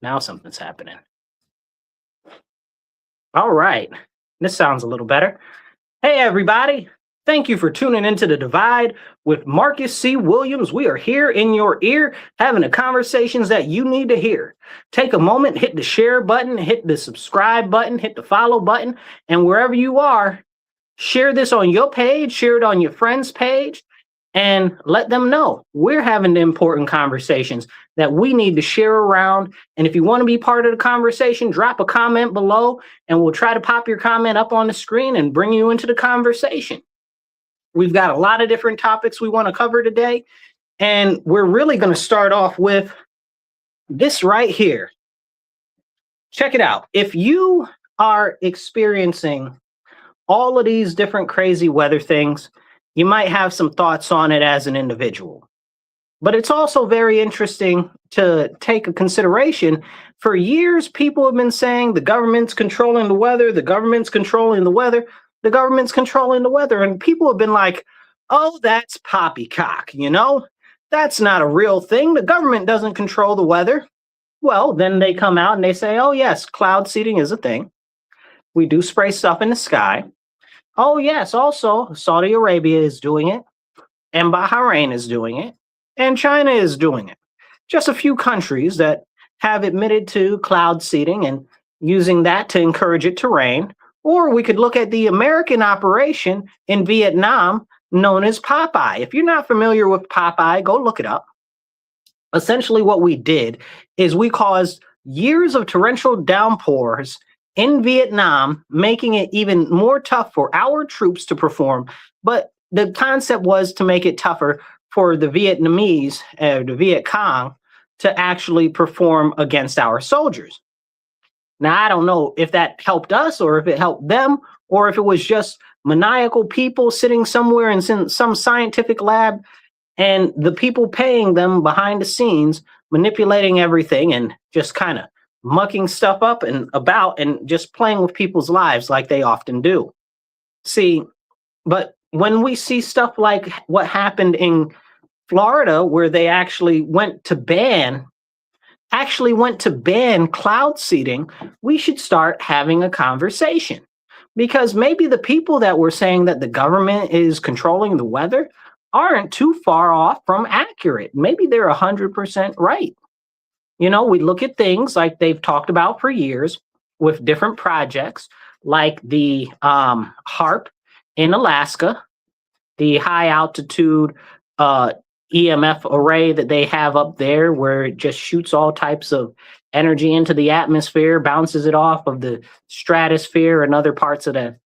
Now something's happening. All right. This sounds a little better. Hey, everybody. Thank you for tuning into The Divide with Marcus C. Williams. We are here in your ear having the conversations that you need to hear. Take a moment, hit the share button, hit the subscribe button, hit the follow button, and wherever you are, share this on your page, share it on your friend's page, and let them know we're having the important conversations that we need to share around. And if you want to be part of the conversation, drop a comment below and we'll try to pop your comment up on the screen and bring you into the conversation. We've got a lot of different topics we want to cover today, and we're really going to start off with this right here. Check it out. If you are experiencing all of these different crazy weather things, you might have some thoughts on it as an individual. But it's also very interesting to take a consideration. For years, people have been saying the government's controlling the weather, the government's controlling the weather, the government's controlling the weather. And people have been like, oh, that's poppycock, That's not a real thing. The government doesn't control the weather. Well, then they come out and they say, oh, yes, cloud seeding is a thing. We do spray stuff in the sky. Oh, yes, also, Saudi Arabia is doing it, and Bahrain is doing it, and China is doing it. Just a few countries that have admitted to cloud seeding and using that to encourage it to rain. Or we could look at the American operation in Vietnam known as Popeye. If you're not familiar with Popeye, go look it up. Essentially, what we did is we caused years of torrential downpours in Vietnam, making it even more tough for our troops to perform. But the concept was to make it tougher for the Vietnamese, the Viet Cong, to actually perform against our soldiers. Now, I don't know if that helped us or if it helped them, or if it was just maniacal people sitting somewhere in some scientific lab and the people paying them behind the scenes, manipulating everything and just kind of mucking stuff up and about and just playing with people's lives like they often do. See, but when we see stuff like what happened in Florida, where they actually went to ban cloud seeding, we should start having a conversation. Because maybe the people that were saying that the government is controlling the weather aren't too far off from accurate. Maybe they're 100% right. We look at things like they've talked about for years with different projects, like the HARP in Alaska, the high altitude EMF array that they have up there, where it just shoots all types of energy into the atmosphere, bounces it off of the stratosphere and other parts of the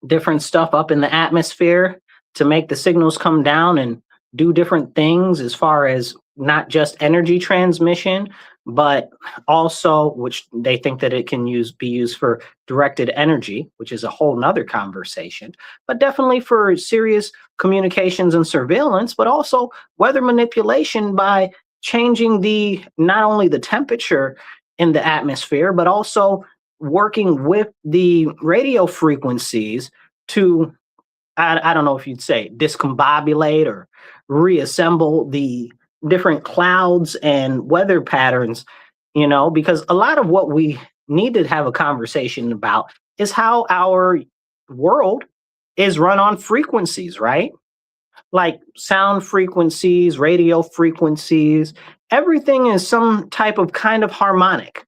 different stuff up in the atmosphere to make the signals come down and do different things as far as not just energy transmission, but also, which they think that it can be used for directed energy, which is a whole nother conversation, but definitely for serious communications and surveillance, but also weather manipulation by changing not only the temperature in the atmosphere, but also working with the radio frequencies to, I don't know if you'd say, discombobulate or reassemble the different clouds and weather patterns, because a lot of what we need to have a conversation about is how our world is run on frequencies, right? Like sound frequencies, radio frequencies, everything is some type of kind of harmonic.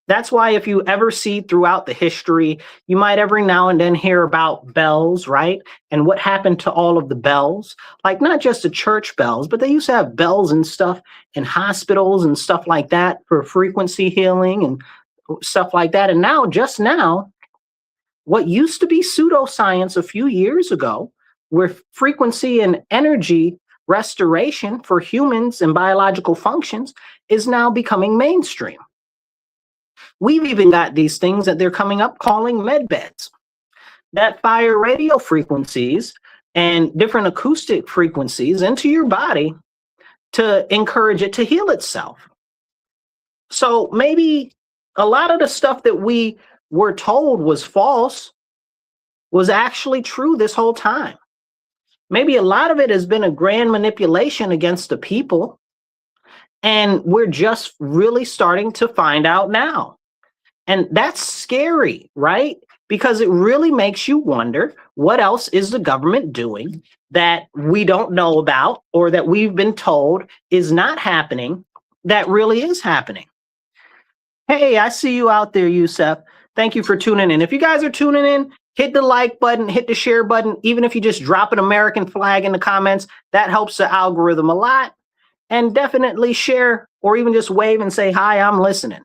That's why if you ever see throughout the history, you might every now and then hear about bells, right? And what happened to all of the bells, like not just the church bells, but they used to have bells and stuff in hospitals and stuff like that for frequency healing and stuff like that. And now, just now, what used to be pseudoscience a few years ago, where frequency and energy restoration for humans and biological functions is now becoming mainstream. We've even got these things that they're coming up calling med beds that fire radio frequencies and different acoustic frequencies into your body to encourage it to heal itself. So maybe a lot of the stuff that we were told was false was actually true this whole time. Maybe a lot of it has been a grand manipulation against the people And we're just really starting to find out now. And that's scary, right? Because it really makes you wonder, what else is the government doing that we don't know about, or that we've been told is not happening, that really is happening? Hey, I see you out there, Yusef. Thank you for tuning in. If you guys are tuning in, hit the like button, hit the share button. Even if you just drop an American flag in the comments, that helps the algorithm a lot. And definitely share, or even just wave and say, hi, I'm listening.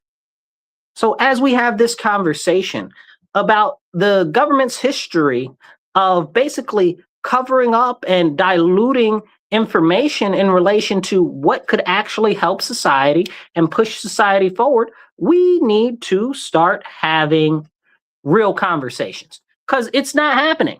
So as we have this conversation about the government's history of basically covering up and diluting information in relation to what could actually help society and push society forward, we need to start having real conversations, because it's not happening.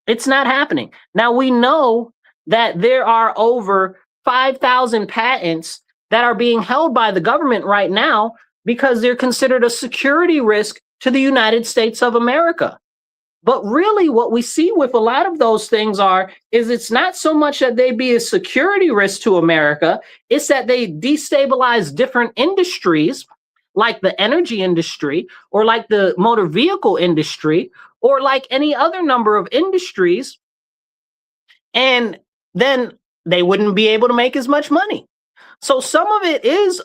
It's not happening. Now, we know that there are over 5,000 patents that are being held by the government right now because they're considered a security risk to the United States of America. But really, what we see with a lot of those things is it's not so much that they be a security risk to America, it's that they destabilize different industries, like the energy industry, or like the motor vehicle industry, or like any other number of industries. And then they wouldn't be able to make as much money. So some of it is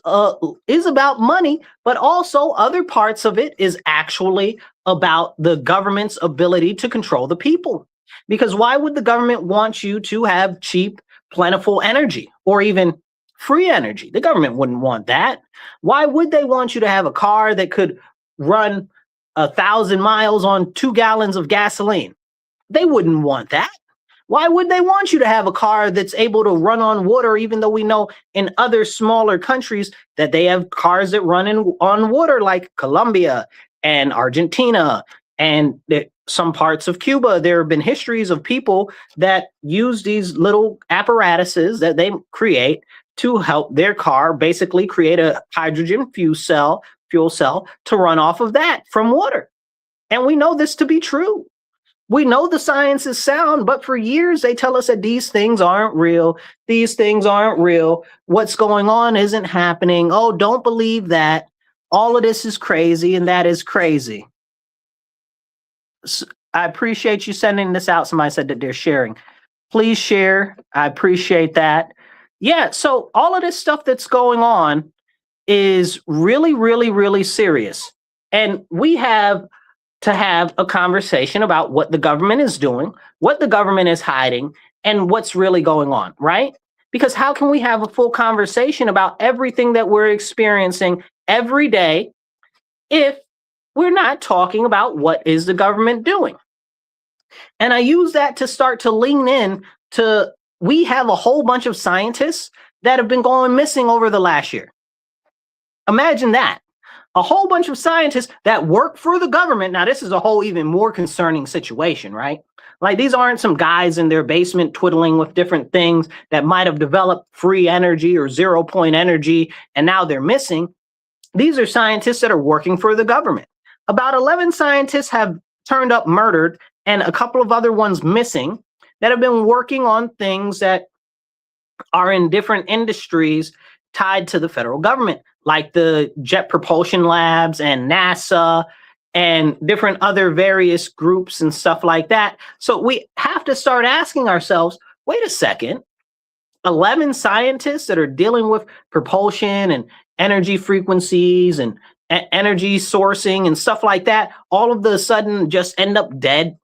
about money, but also other parts of it is actually about the government's ability to control the people. Because why would the government want you to have cheap, plentiful energy, or even free energy? The government wouldn't want that. Why would they want you to have a car that could run 1,000 miles on 2 gallons of gasoline? They wouldn't want that. Why would they want you to have a car that's able to run on water, even though we know in other smaller countries that they have cars that run on water, like Colombia and Argentina and some parts of Cuba? There have been histories of people that use these little apparatuses that they create to help their car basically create a hydrogen fuel cell to run off of that from water. And we know this to be true. We know the science is sound, but for years they tell us that these things aren't real. These things aren't real. What's going on isn't happening. Oh, don't believe that. All of this is crazy, and that is crazy. So I appreciate you sending this out. Somebody said that they're sharing. Please share. I appreciate that. Yeah, so all of this stuff that's going on is really, really, really serious. And we have to have a conversation about what the government is doing, what the government is hiding, and what's really going on, right? Because how can we have a full conversation about everything that we're experiencing every day if we're not talking about what is the government doing? And I use that to start to lean in to, we have a whole bunch of scientists that have been going missing over the last year. Imagine that. A whole bunch of scientists that work for the government. Now, this is a whole even more concerning situation, right? Like, these aren't some guys in their basement twiddling with different things that might have developed free energy or 0 point energy, and now they're missing. These are scientists that are working for the government. About 11 scientists have turned up murdered, and a couple of other ones missing, that have been working on things that are in different industries tied to the federal government, like the Jet Propulsion Labs and NASA and different other various groups and stuff like that. So we have to start asking ourselves, wait a second, 11 scientists that are dealing with propulsion and energy frequencies and energy sourcing and stuff like that, all of a sudden just end up dead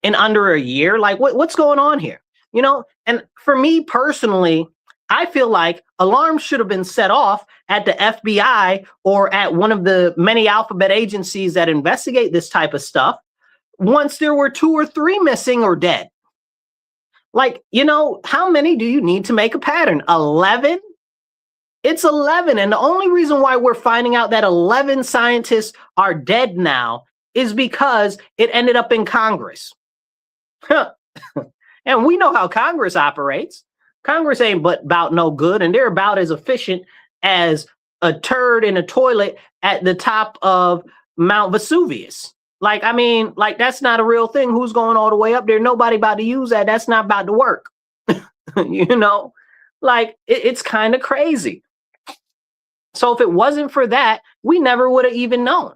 in under a year? Like, what's going on here? You know, and for me personally, I feel like alarms should have been set off at the FBI or at one of the many alphabet agencies that investigate this type of stuff once there were 2 or 3 missing or dead. Like, you know, how many do you need to make a pattern? 11? It's 11. And the only reason why we're finding out that 11 scientists are dead now is because it ended up in Congress. And we know how Congress operates. Congress ain't but about no good, and they're about as efficient as a turd in a toilet at the top of Mount Vesuvius. Like, I mean, like, that's not a real thing. Who's going all the way up there? Nobody about to use that. That's not about to work. You know, like, it's kind of crazy. So if it wasn't for that, we never would have even known.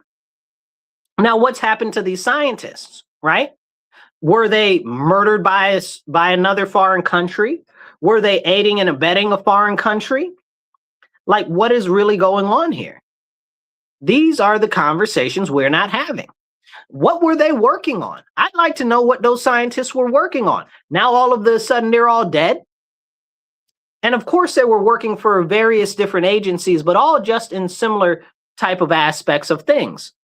Now, what's happened to these scientists, right? Were they murdered by another foreign country? Were they aiding and abetting a foreign country? Like, what is really going on here? These are the conversations we're not having. What were they working on? I'd like to know what those scientists were working on. Now, all of a sudden, they're all dead. And of course, they were working for various different agencies, but all just in similar type of aspects of things.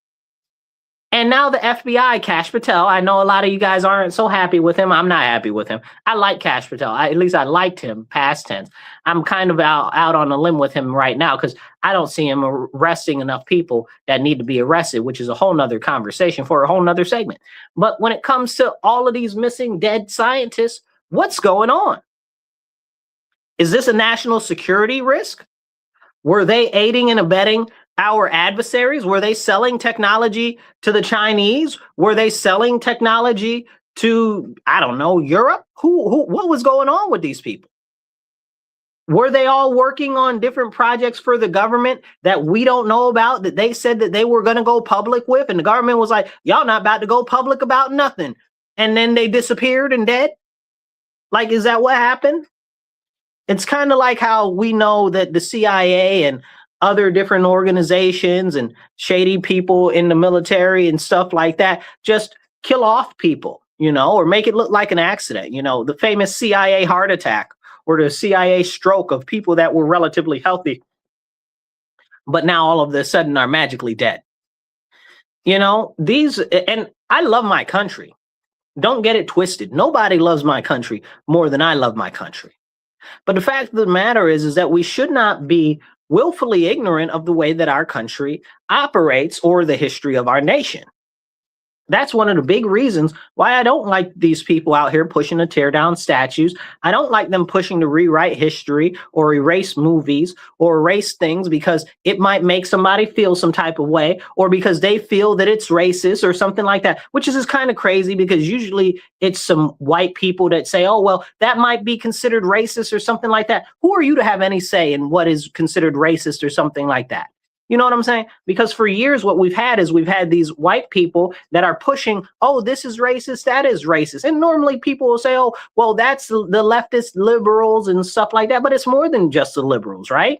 And now the FBI, Kash Patel, I know a lot of you guys aren't so happy with him. I'm not happy with him. I like Kash Patel. At least I liked him, past tense. I'm kind of out on a limb with him right now because I don't see him arresting enough people that need to be arrested, which is a whole nother conversation for a whole nother segment. But when it comes to all of these missing dead scientists, what's going on? Is this a national security risk? Were they aiding and abetting our adversaries? Were they selling technology to the Chinese? Were they selling technology to, I don't know, Europe? What was going on with these people? Were they all working on different projects for the government that we don't know about, that they said that they were going to go public with? And the government was like, y'all not about to go public about nothing. And then they disappeared and dead? Like, is that what happened? It's kind of like how we know that the CIA and other different organizations and shady people in the military and stuff like that just kill off people, or make it look like an accident. The famous CIA heart attack or the CIA stroke of people that were relatively healthy, but now all of a sudden are magically dead. And I love my country. Don't get it twisted. Nobody loves my country more than I love my country. But the fact of the matter is that we should not be willfully ignorant of the way that our country operates or the history of our nation. That's one of the big reasons why I don't like these people out here pushing to tear down statues. I don't like them pushing to rewrite history or erase movies or erase things because it might make somebody feel some type of way or because they feel that it's racist or something like that, which is kind of crazy because usually it's some white people that say, oh, well, that might be considered racist or something like that. Who are you to have any say in what is considered racist or something like that? You know what I'm saying? Because for years, what we've had these white people that are pushing, oh, this is racist, that is racist. And normally people will say, oh, well, that's the leftist liberals and stuff like that. But it's more than just the liberals, right?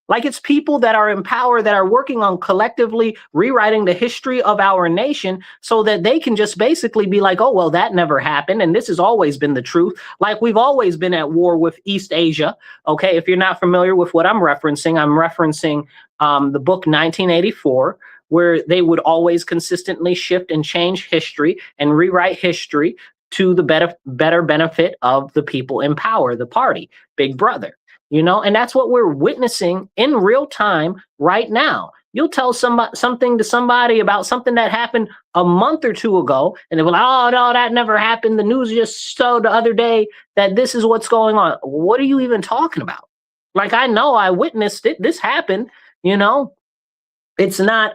Like it's people that are in power that are working on collectively rewriting the history of our nation so that they can just basically be like, oh, well, that never happened. And this has always been the truth. Like we've always been at war with East Asia. OK, if you're not familiar with what I'm referencing the book 1984, where they would always consistently shift and change history and rewrite history to the better benefit of the people in power, the party, Big Brother. And that's what we're witnessing in real time right now. You'll tell something to somebody about something that happened a month or two ago, and they're like, oh, no, that never happened. The news just showed the other day that this is what's going on. What are you even talking about? Like, I know I witnessed it. This happened, It's not,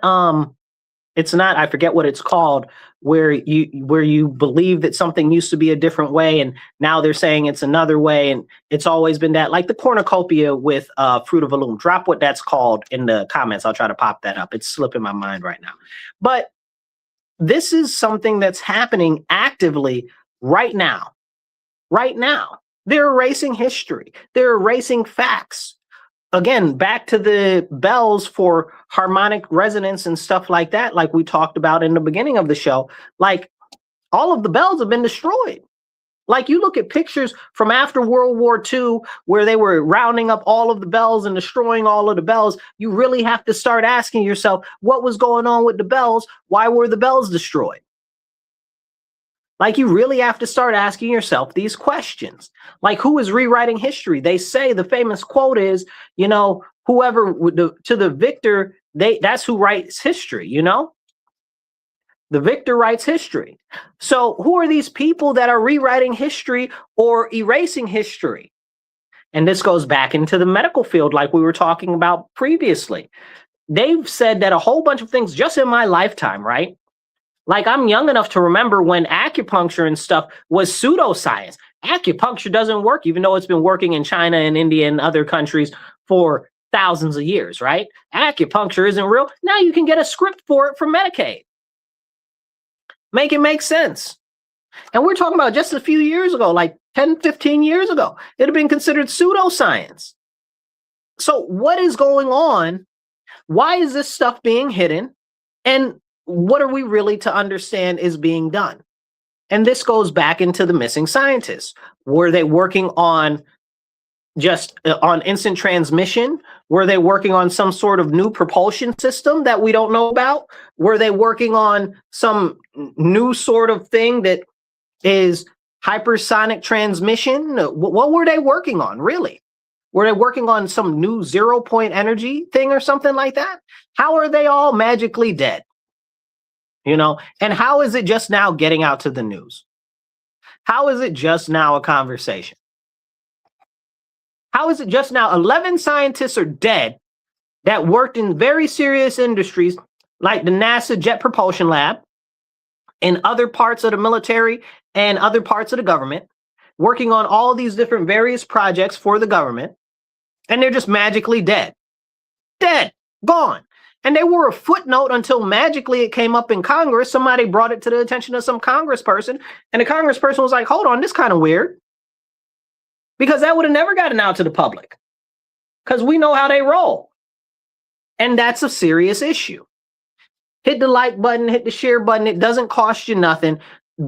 I forget what it's called, where you believe that something used to be a different way and now they're saying it's another way, and it's always been that, like the cornucopia with Fruit of the Loom. Drop what that's called in the comments. I'll try to pop that up. It's slipping my mind right now. But this is something that's happening actively right now. Right now. They're erasing history. They're erasing facts. Again, back to the bells for harmonic resonance and stuff like that, like we talked about in the beginning of the show, like all of the bells have been destroyed. Like you look at pictures from after World War II, where they were rounding up all of the bells and destroying all of the bells. You really have to start asking yourself, what was going on with the bells? Why were the bells destroyed? Like you really have to start asking yourself these questions. Like who is rewriting history? They say the famous quote is, whoever to the victor, that's who writes history, The victor writes history. So who are these people that are rewriting history or erasing history? And this goes back into the medical field like we were talking about previously. They've said that a whole bunch of things just in my lifetime, right? Like I'm young enough to remember when acupuncture and stuff was pseudoscience. Acupuncture doesn't work, even though it's been working in China and India and other countries for thousands of years, right? Acupuncture isn't real. Now you can get a script for it from Medicaid. Make it make sense. And we're talking about just a few years ago, like 10, 15 years ago. It had been considered pseudoscience. So what is going on? Why is this stuff being hidden? And what are we really to understand is being done? And this goes back into the missing scientists. Were they working on just on instant transmission? Were they working on some sort of new propulsion system that we don't know about? Were they working on some new sort of thing that is hypersonic transmission? What were they working on, really? Were they working on some new 0-point energy thing or something like that? How are they all magically dead? You know, and how is it just now getting out to the news? How is it just now a conversation? How is it just now 11 scientists are dead that worked in very serious industries like the NASA Jet Propulsion Lab and other parts of the military and other parts of the government, working on all these different various projects for the government, and they're just magically dead. Dead, gone. And they were a footnote until magically it came up in Congress. Somebody brought it to the attention of some congressperson, and the congressperson was like, hold on, this kind of weird. Because that would have never gotten out to the public. Because we know how they roll. And that's a serious issue. Hit the like button, hit the share button. It doesn't cost you nothing.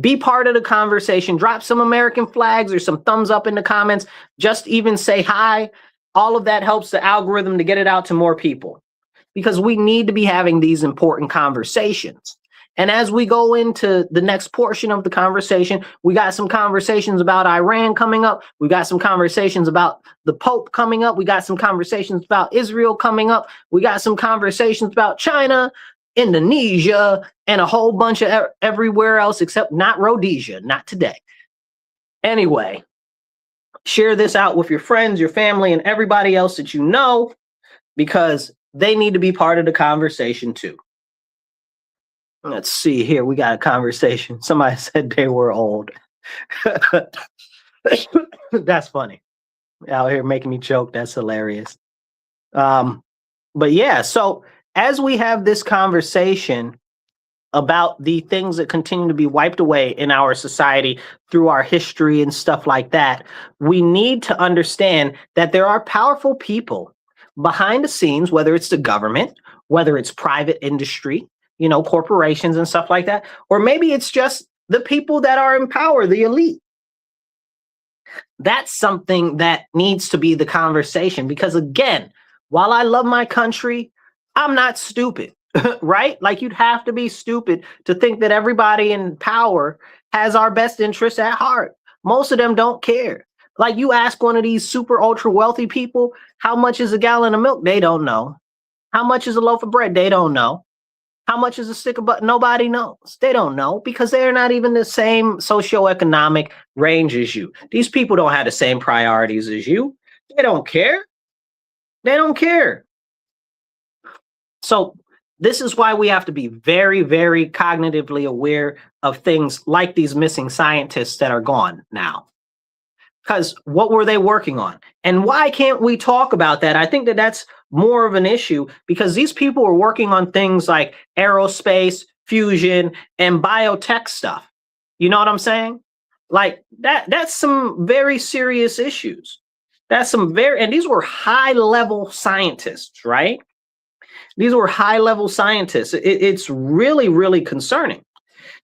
Be part of the conversation. Drop some American flags or some thumbs up in the comments. Just even say hi. All of that helps the algorithm to get it out to more people. Because we need to be having these important conversations. And as we go into the next portion of the conversation, we got some conversations about Iran coming up. We got some conversations about the Pope coming up. We got some conversations about Israel coming up. We got some conversations about China, Indonesia, and a whole bunch of everywhere else except not Rhodesia, not today. Anyway, share this out with your friends, your family, and everybody else that you know, because they need to be part of the conversation too. Let's see here. We got a conversation. Somebody said they were old. That's funny. Out here making me choke. That's hilarious. But yeah, so as we have this conversation about the things that continue to be wiped away in our society through our history and stuff like that, we need to understand that there are powerful people behind the scenes, whether it's the government, whether it's private industry, you know, corporations and stuff like that, or maybe it's just the people that are in power, the elite. That's something that needs to be the conversation, because again, while I love my country, I'm not stupid, right? Like, you'd have to be stupid to think that everybody in power has our best interests at heart. Most of them don't care. Like, you ask one of these super ultra wealthy people, how much is a gallon of milk? They don't know. How much is a loaf of bread? They don't know. How much is a stick of butter? Nobody knows. They don't know, because they're not even the same socioeconomic range as you. These people don't have the same priorities as you. They don't care. They don't care. So this is why we have to be very, very cognitively aware of things like these missing scientists that are gone now. Because what were they working on? And why can't we talk about that? I think that that's more of an issue, because these people were working on things like aerospace, fusion, and biotech stuff. You know what I'm saying? Like, that's some very serious issues. That's some and these were high-level scientists, right? These were high-level scientists. It's really, really concerning.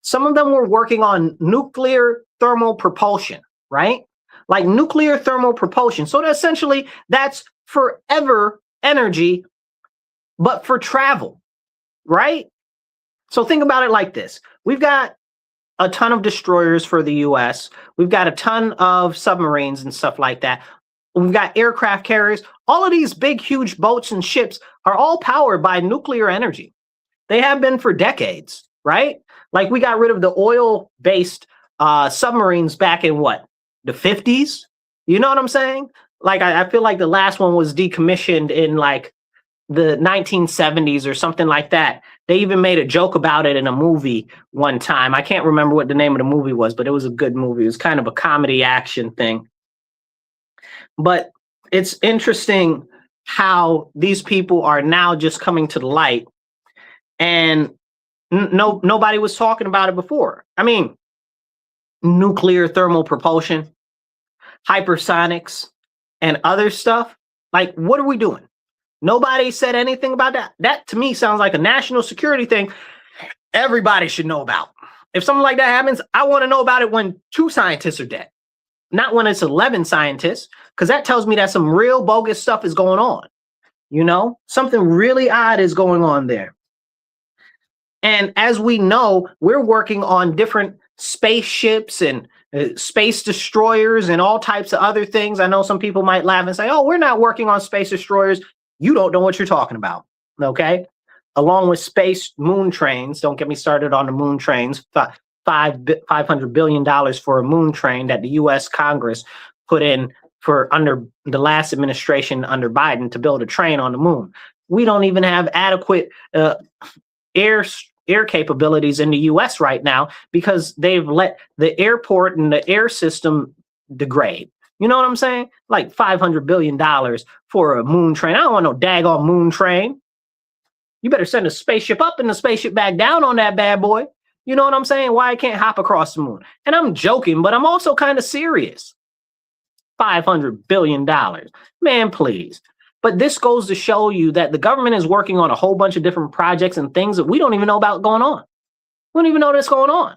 Some of them were working on nuclear thermal propulsion, right? Like nuclear thermal propulsion. So essentially, that's forever energy, but for travel, right? So think about it like this. We've got a ton of destroyers for the US. We've got a ton of submarines and stuff like that. We've got aircraft carriers. All of these big, huge boats and ships are all powered by nuclear energy. They have been for decades, right? Like, we got rid of the oil-based submarines back in what? The 50s? You know what I'm saying? Like, I feel like the last one was decommissioned in like the 1970s or something like that. They even made a joke about it in a movie one time. I can't remember what the name of the movie was, but it was a good movie. It was kind of a comedy action thing. But it's interesting how these people are now just coming to the light, and nobody was talking about it before. I mean, nuclear thermal propulsion, hypersonics, and other stuff. Like, what are we doing? Nobody said anything about that. That to me sounds like a national security thing everybody should know about. If something like that happens, I want to know about it when 2 scientists are dead, not when it's 11 scientists, because that tells me that some real bogus stuff is going on. You know, something really odd is going on there. And as we know, we're working on different spaceships and space destroyers and all types of other things. I know some people might laugh and say, oh, we're not working on space destroyers. You don't know what you're talking about. Okay. Along with space moon trains. Don't get me started on the moon trains. $500 billion for a moon train that the U.S. Congress put in for under the last administration under Biden to build a train on the moon. We don't even have adequate air capabilities in the U.S. right now because they've let the airport and the air system degrade. You know what I'm saying? Like $500 billion for a moon train. I don't want no daggone moon train. You better send a spaceship up and a spaceship back down on that bad boy. You know what I'm saying? Why I can't hop across the moon? And I'm joking, but I'm also kind of serious. $500 billion. Man, please. But this goes to show you that the government is working on a whole bunch of different projects and things that we don't even know about going on. We don't even know that's going on.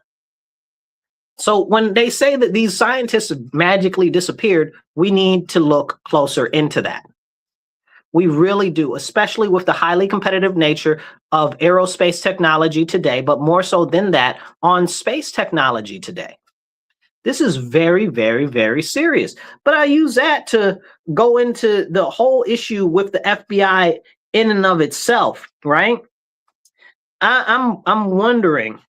So when they say that these scientists have magically disappeared, we need to look closer into that. We really do, especially with the highly competitive nature of aerospace technology today, but more so than that, on space technology today. This is very, very, very serious. But I use that to go into the whole issue with the FBI in and of itself, right? I'm wondering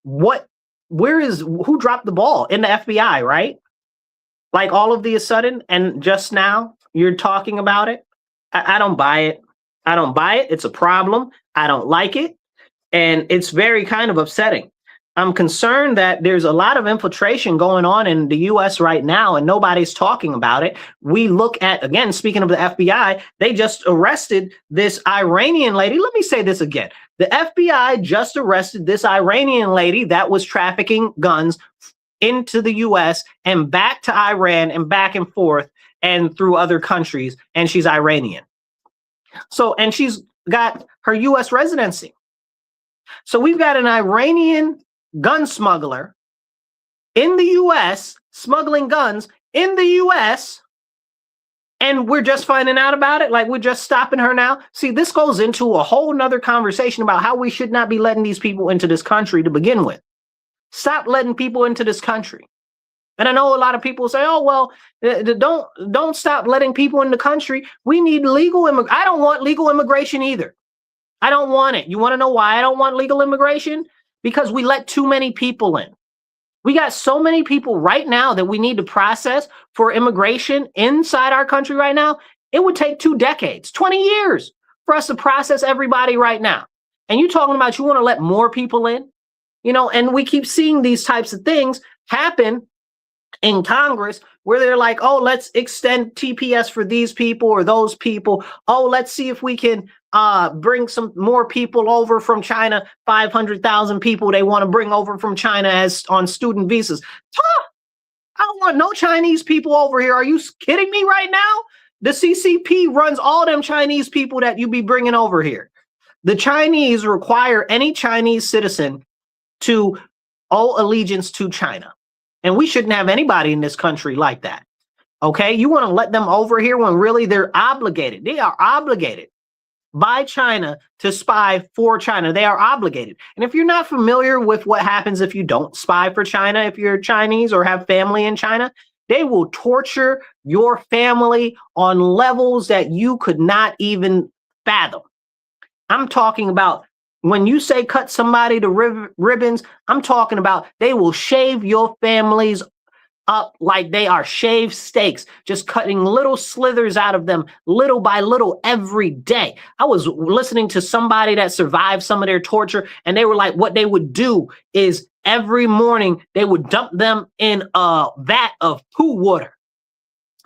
who dropped the ball in the FBI, right? Like all of the sudden, and just now you're talking about it. I don't buy it. I don't buy it. It's a problem. I don't like it. And it's very kind of upsetting. I'm concerned that there's a lot of infiltration going on in the U.S. right now, and nobody's talking about it. We look at, again, speaking of the FBI, they just arrested this Iranian lady. Let me say this again. The FBI just arrested this Iranian lady that was trafficking guns into the U.S. and back to Iran and back and forth and through other countries, and she's Iranian. So, and she's got her U.S. residency. So we've got an Iranian gun smuggler in the U.S. smuggling guns in the U.S. and we're just finding out about it. Like we're just stopping her now. See, this goes into a whole nother conversation about how we should not be letting these people into this country to begin with. Stop letting people into this country. And I know a lot of people say, oh, well, don't stop letting people in the country. We need legal immigration. I don't want legal immigration either. I don't want it. You want to know why I don't want legal immigration? Because we let too many people in. We got so many people right now that we need to process for immigration inside our country right now. It would take 2 decades, 20 years for us to process everybody right now. And you talking about you want to let more people in? You know, and we keep seeing these types of things happen in Congress where they're like, oh, let's extend TPS for these people or those people. Oh, let's see if we can bring some more people over from China. 500,000 people they want to bring over from China as on student visas. I don't want no Chinese people over here. Are you kidding me right now? The CCP runs all them Chinese people that you be bringing over here. The Chinese require any Chinese citizen to owe allegiance to China. And we shouldn't have anybody in this country like that. Okay, you want to let them over here when really they're obligated. They are obligated by China to spy for China. They are obligated. And if you're not familiar with what happens if you don't spy for China, if you're Chinese or have family in China, they will torture your family on levels that you could not even fathom. I'm talking about when you say cut somebody to ribbons, I'm talking about they will shave your families up like they are shaved steaks, just cutting little slithers out of them little by little every day. I was listening to somebody that survived some of their torture, and they were like, what they would do is every morning they would dump them in a vat of poo water.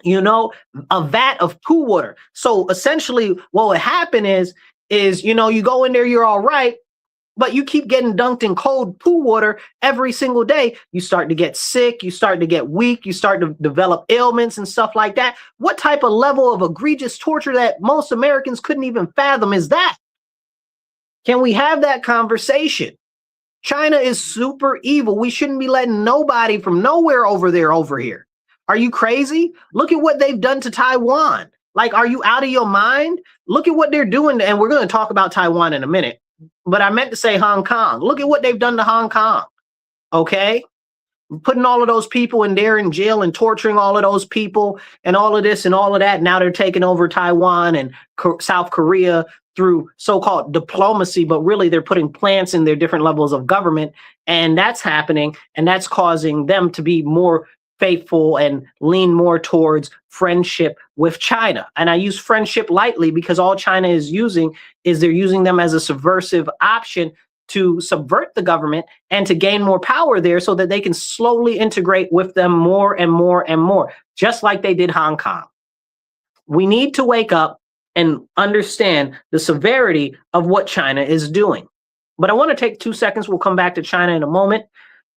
you know, a vat of poo water. So essentially what would happen is, you know, you go in there, you're all right, but you keep getting dunked in cold poo water every single day. You start to get sick, you start to get weak, you start to develop ailments and stuff like that. What type of level of egregious torture that most Americans couldn't even fathom is that? Can we have that conversation? China is super evil. We shouldn't be letting nobody from nowhere over there over here. Are you crazy? Look at what they've done to Taiwan. Like, are you out of your mind? Look at what they're doing. And we're going to talk about Taiwan in a minute. But I meant to say Hong Kong. Look at what they've done to Hong Kong. Okay? Putting all of those people in there in jail and torturing all of those people and all of this and all of that. Now they're taking over Taiwan and South Korea through so-called diplomacy, but really they're putting plants in their different levels of government. And that's happening. And that's causing them to be more faithful and lean more towards friendship with China. And I use friendship lightly because all China is using is they're using them as a subversive option to subvert the government and to gain more power there so that they can slowly integrate with them more and more and more, just like they did Hong Kong. We need to wake up and understand the severity of what China is doing. But I want to take 2 seconds. We'll come back to China in a moment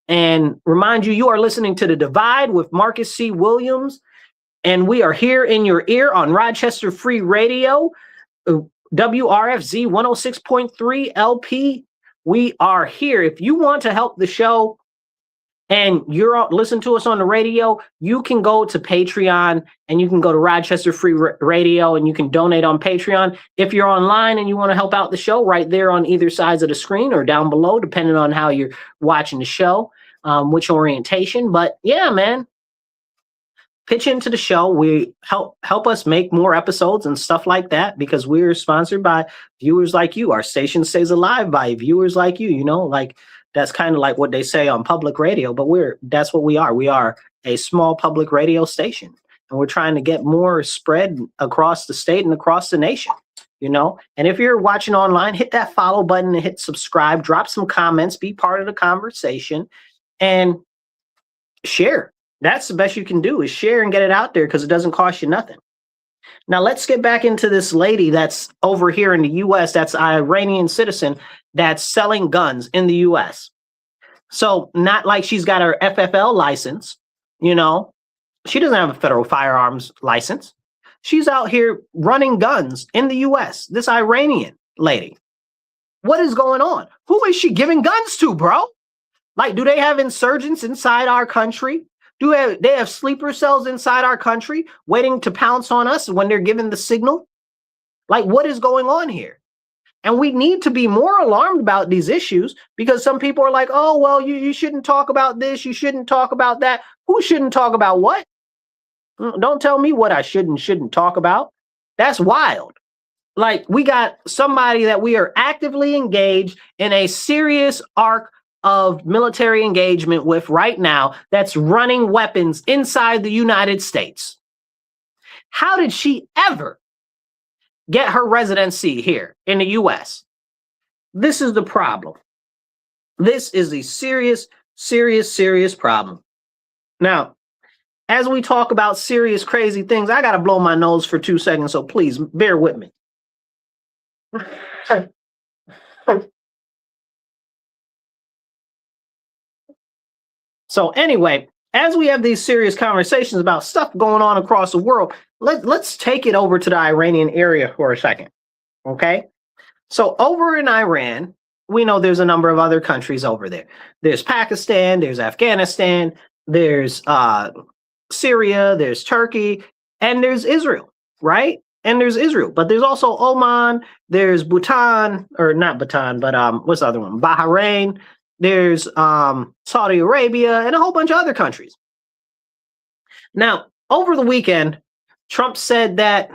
and remind you, you are listening to The Divide with Marcus C. Williams. And we are here in your ear on Rochester Free Radio, WRFZ 106.3 LP. We are here. If you want to help the show and you're listen to us on the radio, you can go to Patreon and you can go to Rochester Free Radio and you can donate on Patreon. If you're online and you want to help out the show, right there on either sides of the screen or down below, depending on how you're watching the show, which orientation. But yeah, man, pitch into the show. We help us make more episodes and stuff like that because we're sponsored by viewers like you. Our station stays alive by viewers like you, you know, like that's kind of like what they say on public radio, but that's what we are. We are a small public radio station and we're trying to get more spread across the state and across the nation, you know. And if you're watching online, hit that follow button and hit subscribe, drop some comments, be part of the conversation and share. That's the best you can do is share and get it out there because it doesn't cost you nothing. Now, let's get back into this lady that's over here in the U.S. That's an Iranian citizen that's selling guns in the U.S. So not like she's got her FFL license, you know. She doesn't have a federal firearms license. She's out here running guns in the U.S., this Iranian lady. What is going on? Who is she giving guns to, bro? Like, do they have insurgents inside our country? Do they have sleeper cells inside our country waiting to pounce on us when they're given the signal? Like, what is going on here? And we need to be more alarmed about these issues because some people are like, oh, well, you shouldn't talk about this. You shouldn't talk about that. Who shouldn't talk about what? Don't tell me what I shouldn't talk about. That's wild. Like, we got somebody that we are actively engaged in a serious arc of military engagement with right now that's running weapons inside the United States. How did she ever get her residency here in the US? This is the problem. This is a serious, serious, serious problem. Now, as we talk about serious, crazy things, I got to blow my nose for 2 seconds, so please bear with me. So anyway, as we have these serious conversations about stuff going on across the world, let's take it over to the Iranian area for a second, okay? So over in Iran, we know there's a number of other countries over there. There's Pakistan, there's Afghanistan, there's Syria, there's Turkey, and there's Israel, right? And there's Israel, but there's also Oman, there's Bhutan, or not Bhutan, but what's the other one? Bahrain. There's Saudi Arabia and a whole bunch of other countries. Now, over the weekend, Trump said that,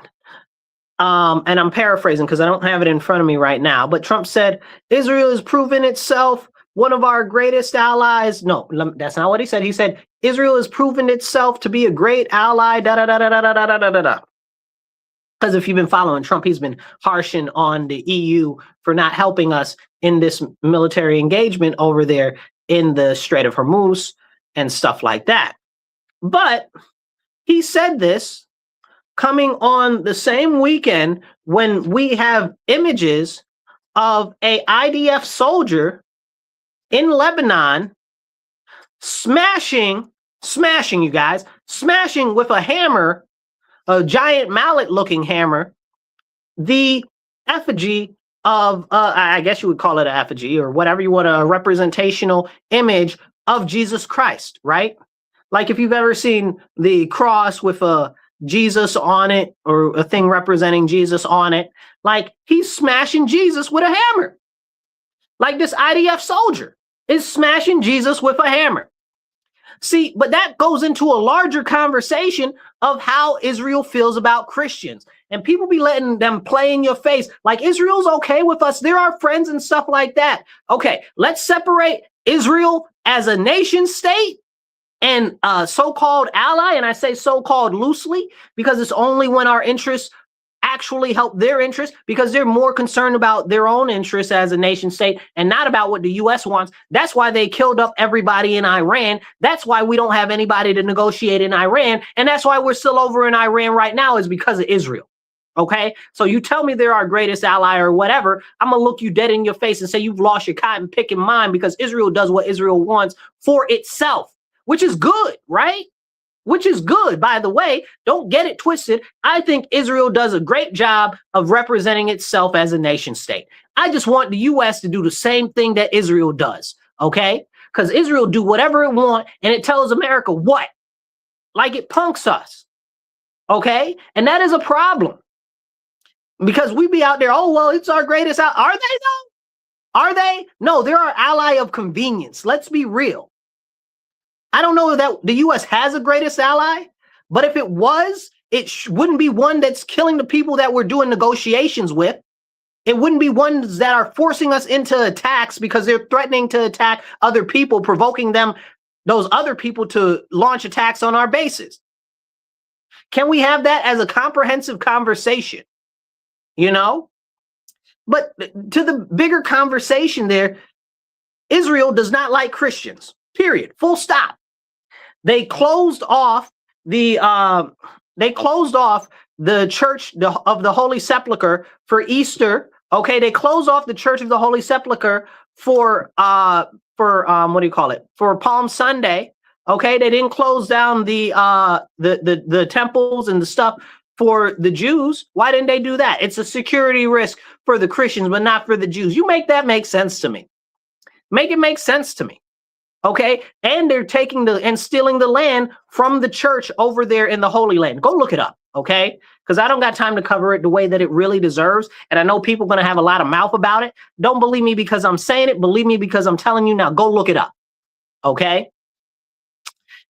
and I'm paraphrasing because I don't have it in front of me right now, but Trump said, Israel has proven itself one of our greatest allies. No, that's not what he said. He said, Israel has proven itself to be a great ally, da-da-da-da-da-da-da-da-da. Because if you've been following Trump, he's been harshing on the EU for not helping us in this military engagement over there in the Strait of Hormuz and stuff like that. But He said this coming on the same weekend when we have images of a IDF soldier in Lebanon smashing you guys, smashing with a hammer, a giant mallet-looking hammer, the effigy of, I guess you would call it an effigy or whatever you want, a representational image of Jesus Christ, right? Like if you've ever seen the cross with a Jesus on it or a thing representing Jesus on it, like he's smashing Jesus with a hammer. Like this IDF soldier is smashing Jesus with a hammer. See, but that goes into a larger conversation of how Israel feels about Christians. And people be letting them play in your face like Israel's okay with us. They're our friends and stuff like that. Okay, let's separate Israel as a nation state and so-called ally. And I say so-called loosely because it's only when our interests actually help their interests, because they're more concerned about their own interests as a nation state and not about what the U.S. wants. That's why they killed up everybody in Iran. That's why we don't have anybody to negotiate in Iran. And that's why we're still over in Iran right now, is because of Israel. Okay, so you tell me they're our greatest ally or whatever, I'm gonna look you dead in your face and say you've lost your cotton picking mind, because Israel does what Israel wants for itself, which is good, right? Which is good, by the way. Don't get it twisted. I think Israel does a great job of representing itself as a nation state. I just want the U.S. to do the same thing that Israel does, okay? Because Israel do whatever it wants, and it tells America what? Like it punks us, okay? And that is a problem. Because we be out there, oh, well, it's our greatest ally. Are they, though? Are they? No, they're our ally of convenience. Let's be real. I don't know that the U.S. has a greatest ally, but if it was, it wouldn't be one that's killing the people that we're doing negotiations with. It wouldn't be ones that are forcing us into attacks because they're threatening to attack other people, provoking them, those other people, to launch attacks on our bases. Can we have that as a comprehensive conversation? You know? But to the bigger conversation there, Israel does not like Christians, period, full stop. They closed off the Church of the Holy Sepulchre for Easter. Okay, they closed off the Church of the Holy Sepulchre for what do you call it? For Palm Sunday. Okay, they didn't close down the temples and the stuff for the Jews. Why didn't they do that? It's a security risk for the Christians, but not for the Jews. You make that make sense to me. Make it make sense to me. Okay, and they're taking and stealing the land from the church over there in the Holy Land. Go look it up, okay? Because I don't got time to cover it the way that it really deserves. And I know people are going to have a lot of mouth about it. Don't believe me because I'm saying it. Believe me because I'm telling you now. Go look it up, okay?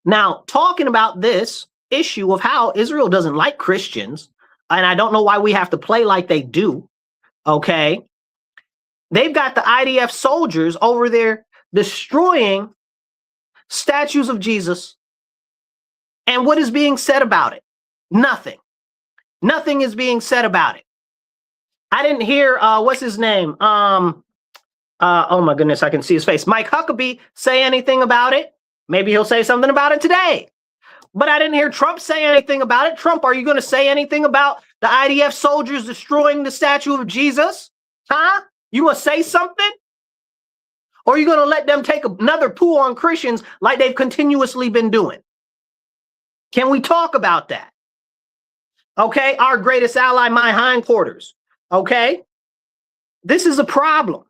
Now, talking about this issue of how Israel doesn't like Christians, and I don't know why we have to play like they do, okay? They've got the IDF soldiers over there destroying statues of Jesus. And what is being said about it? Nothing. Nothing is being said about it. I didn't hear, what's his name? Oh my goodness, I can see his face. Mike Huckabee say anything about it. Maybe he'll say something about it today. But I didn't hear Trump say anything about it. Trump, are you going to say anything about the IDF soldiers destroying the statue of Jesus? Huh? You going to say something? Or are you going to let them take another poo on Christians like they've continuously been doing? Can we talk about that? Okay, our greatest ally, my hindquarters. Okay, this is a problem.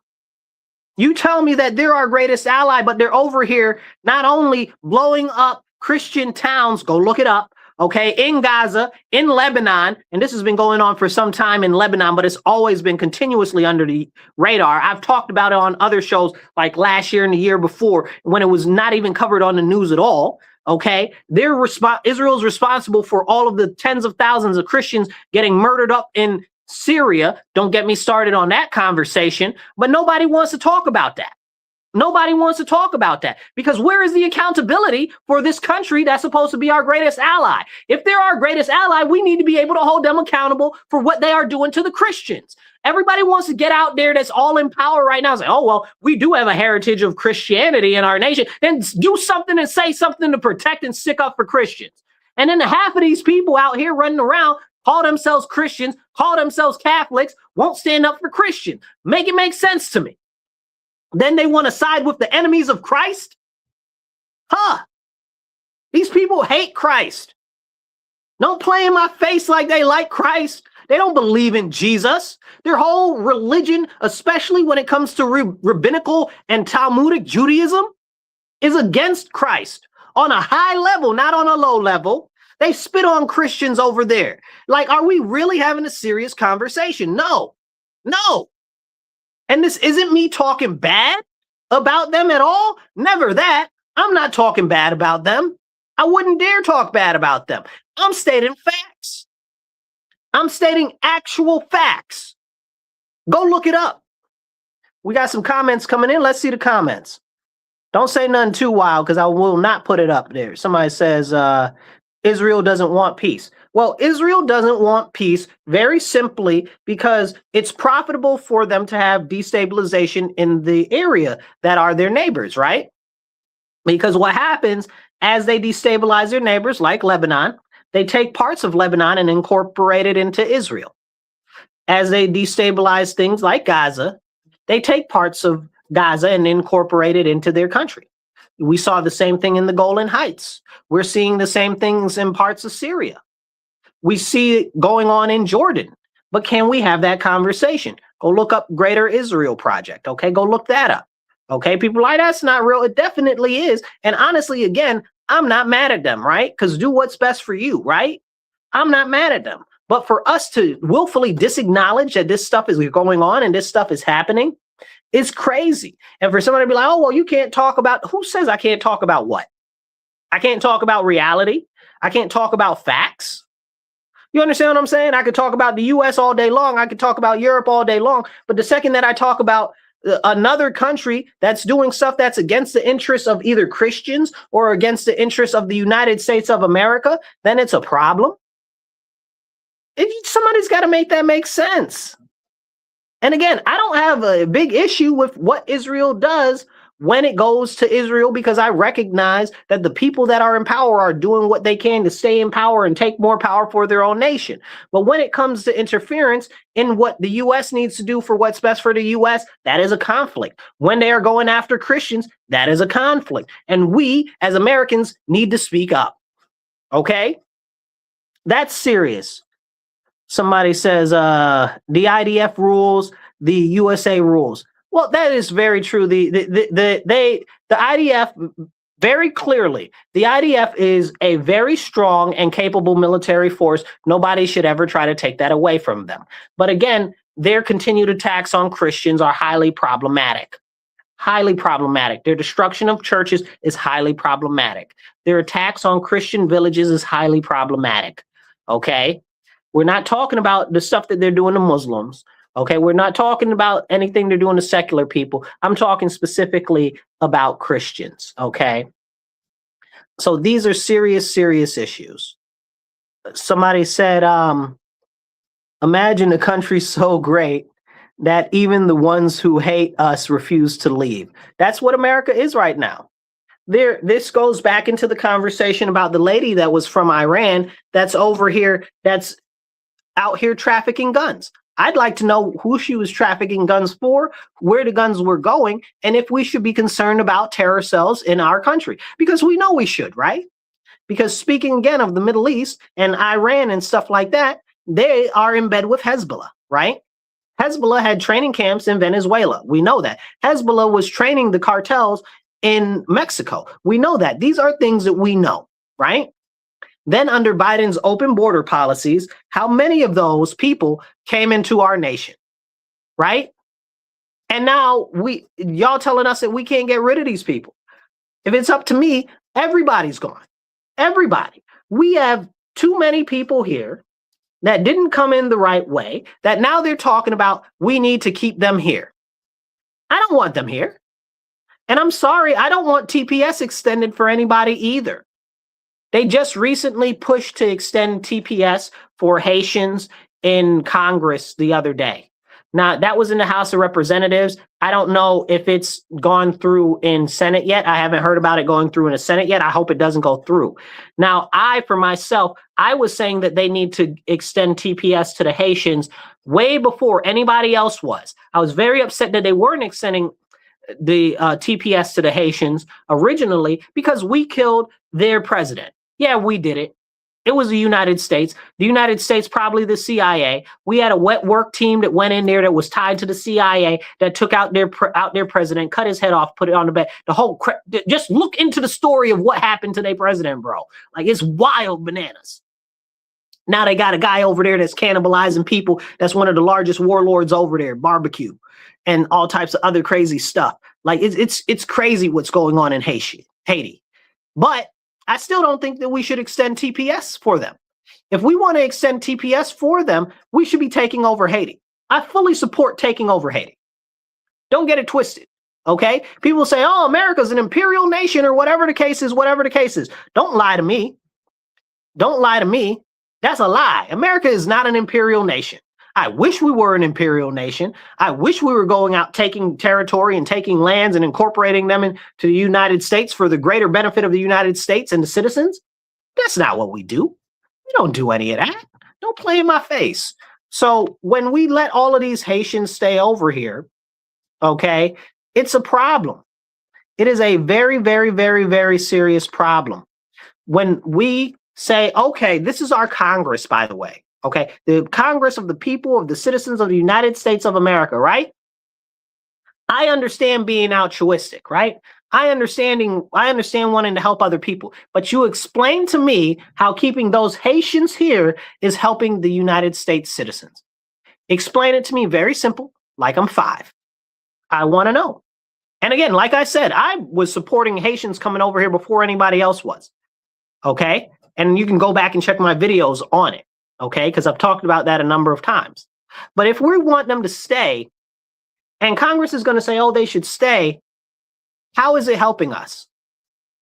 You tell me that they're our greatest ally, but they're over here not only blowing up Christian towns, go look it up, okay, in Gaza, in Lebanon, and this has been going on for some time in Lebanon, but it's always been continuously under the radar. I've talked about it on other shows like last year and the year before when it was not even covered on the news at all, okay? Israel's responsible for all of the tens of thousands of Christians getting murdered up in Syria. Don't get me started on that conversation, but nobody wants to talk about that. Nobody wants to talk about that because where is the accountability for this country that's supposed to be our greatest ally? If they're our greatest ally, we need to be able to hold them accountable for what they are doing to the Christians. Everybody wants to get out there that's all in power right now and say, oh, well, we do have a heritage of Christianity in our nation. Then do something and say something to protect and stick up for Christians. And then the half of these people out here running around call themselves Christians, call themselves Catholics, won't stand up for Christians. Make it make sense to me. Then they want to side with the enemies of Christ? Huh? These people hate Christ. Don't play in my face like they like Christ. They don't believe in Jesus. Their whole religion, especially when it comes to rabbinical and Talmudic Judaism, is against Christ on a high level, not on a low level. They spit on Christians over there. Like, are we really having a serious conversation? No, no. And this isn't me talking bad about them at all. Never that. I'm not talking bad about them. I wouldn't dare talk bad about them. I'm stating facts. I'm stating actual facts. Go look it up. We got some comments coming in. Let's see the comments. Don't say nothing too wild because I will not put it up there. Somebody says, Israel doesn't want peace. Well, Israel doesn't want peace very simply because it's profitable for them to have destabilization in the area that are their neighbors, right? Because what happens as they destabilize their neighbors, like Lebanon, they take parts of Lebanon and incorporate it into Israel. As they destabilize things like Gaza, they take parts of Gaza and incorporate it into their country. We saw the same thing in the Golan Heights. We're seeing the same things in parts of Syria. We see it going on in Jordan. But can we have that conversation? Go look up Greater Israel Project. Okay, go look that up. Okay, people like that's not real. It definitely is. And honestly, again, I'm not mad at them, right? Because do what's best for you, right? I'm not mad at them. But for us to willfully disacknowledge that this stuff is going on and this stuff is happening, it's crazy. And for somebody to be like, oh, well, you can't talk about, who says I can't talk about what? I can't talk about reality. I can't talk about facts. You understand what I'm saying? I could talk about the US all day long. I could talk about Europe all day long. But the second that I talk about another country that's doing stuff that's against the interests of either Christians or against the interests of the United States of America, then it's a problem. Somebody's got to make that make sense. And again, I don't have a big issue with what Israel does when it goes to Israel, because I recognize that the people that are in power are doing what they can to stay in power and take more power for their own nation. But when it comes to interference in what the U.S. needs to do for what's best for the U.S., that is a conflict. When they are going after Christians, that is a conflict. And we, as Americans, need to speak up. Okay? That's serious. Somebody says the IDF rules, the USA rules. Well, that is very true. The IDF, very clearly, the IDF is a very strong and capable military force. Nobody should ever try to take that away from them. But again, their continued attacks on Christians are highly problematic. Highly problematic. Their destruction of churches is highly problematic. Their attacks on Christian villages is highly problematic. Okay? We're not talking about the stuff that they're doing to Muslims. Okay, we're not talking about anything they're doing to secular people. I'm talking specifically about Christians. Okay, so these are serious, serious issues. Somebody said, imagine a country so great that even the ones who hate us refuse to leave. That's what America is right now. This goes back into the conversation about the lady that was from Iran that's over here, that's out here trafficking guns. I'd like to know who she was trafficking guns for, where the guns were going, and if we should be concerned about terror cells in our country. Because we know we should, right? Because speaking again of the Middle East and Iran and stuff like that, they are in bed with Hezbollah, right? Hezbollah had training camps in Venezuela. We know that. Hezbollah was training the cartels in Mexico. We know that. These are things that we know, right? Then under Biden's open border policies, how many of those people came into our nation, right? And now y'all telling us that we can't get rid of these people. If it's up to me, everybody's gone. Everybody. We have too many people here that didn't come in the right way, that now they're talking about we need to keep them here. I don't want them here. And I'm sorry, I don't want TPS extended for anybody either. They just recently pushed to extend TPS for Haitians in Congress the other day. Now, that was in the House of Representatives. I don't know if it's gone through in Senate yet. I haven't heard about it going through in the Senate yet. I hope it doesn't go through. Now, for myself, I was saying that they need to extend TPS to the Haitians way before anybody else was. I was very upset that they weren't extending the TPS to the Haitians originally because we killed their president. Yeah, we did it. It was the United States. The United States, probably the CIA. We had a wet work team that went in there that was tied to the CIA that took out their president, cut his head off, put it on the bed. The whole just look into the story of what happened to their president, bro. Like, it's wild bananas. Now they got a guy over there that's cannibalizing people. That's one of the largest warlords over there, barbecue, and all types of other crazy stuff. Like, it's crazy what's going on in Haiti. But I still don't think that we should extend TPS for them. If we want to extend TPS for them, we should be taking over Haiti. I fully support taking over Haiti. Don't get it twisted, okay? People say, oh, America's an imperial nation or whatever the case is, Don't lie to me. Don't lie to me. That's a lie. America is not an imperial nation. I wish we were an imperial nation. I wish we were going out taking territory and taking lands and incorporating them into the United States for the greater benefit of the United States and the citizens. That's not what we do. We don't do any of that. Don't play in my face. So when we let all of these Haitians stay over here, okay, it's a problem. It is a very, very, very, very serious problem. When we say, okay, this is our Congress, by the way. Okay, the Congress of the people of the citizens of the United States of America, right? I understand being altruistic, right? I understand wanting to help other people, but you explain to me how keeping those Haitians here is helping the United States citizens. Explain it to me very simple, like I'm 5. I want to know. And again, like I said, I was supporting Haitians coming over here before anybody else was. Okay, and you can go back and check my videos on it. Okay, because I've talked about that a number of times. But if we want them to stay, and Congress is going to say, oh, they should stay, how is it helping us?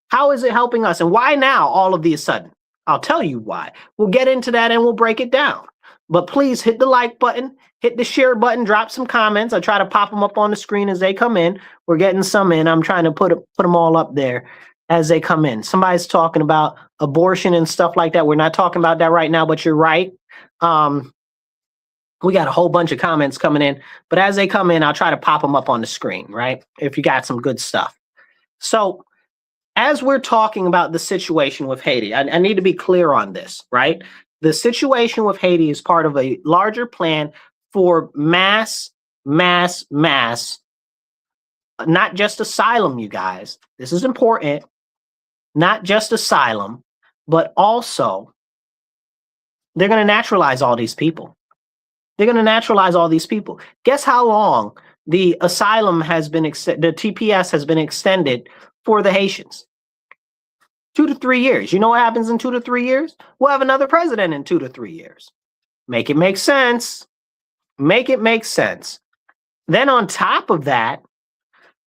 How is it helping us? And why now, all of a sudden? I'll tell you why. We'll get into that and we'll break it down. But please hit the like button, hit the share button, drop some comments. I try to pop them up on the screen as they come in. We're getting some in. I'm trying to put them all up there as they come in. Somebody's talking about abortion and stuff like that. We're not talking about that right now, but you're right. We got a whole bunch of comments coming in, but as they come in, I'll try to pop them up on the screen, right? If you got some good stuff. So as we're talking about the situation with Haiti, I need to be clear on this, right? The situation with Haiti is part of a larger plan for mass, not just asylum, you guys. This is important. Not just asylum, but also they're going to naturalize all these people. They're going to naturalize all these people. Guess how long the asylum has been, the TPS has been extended for the Haitians? 2 to 3 years. You know what happens in 2 to 3 years? We'll have another president in 2 to 3 years. Make it make sense. Make it make sense. Then on top of that,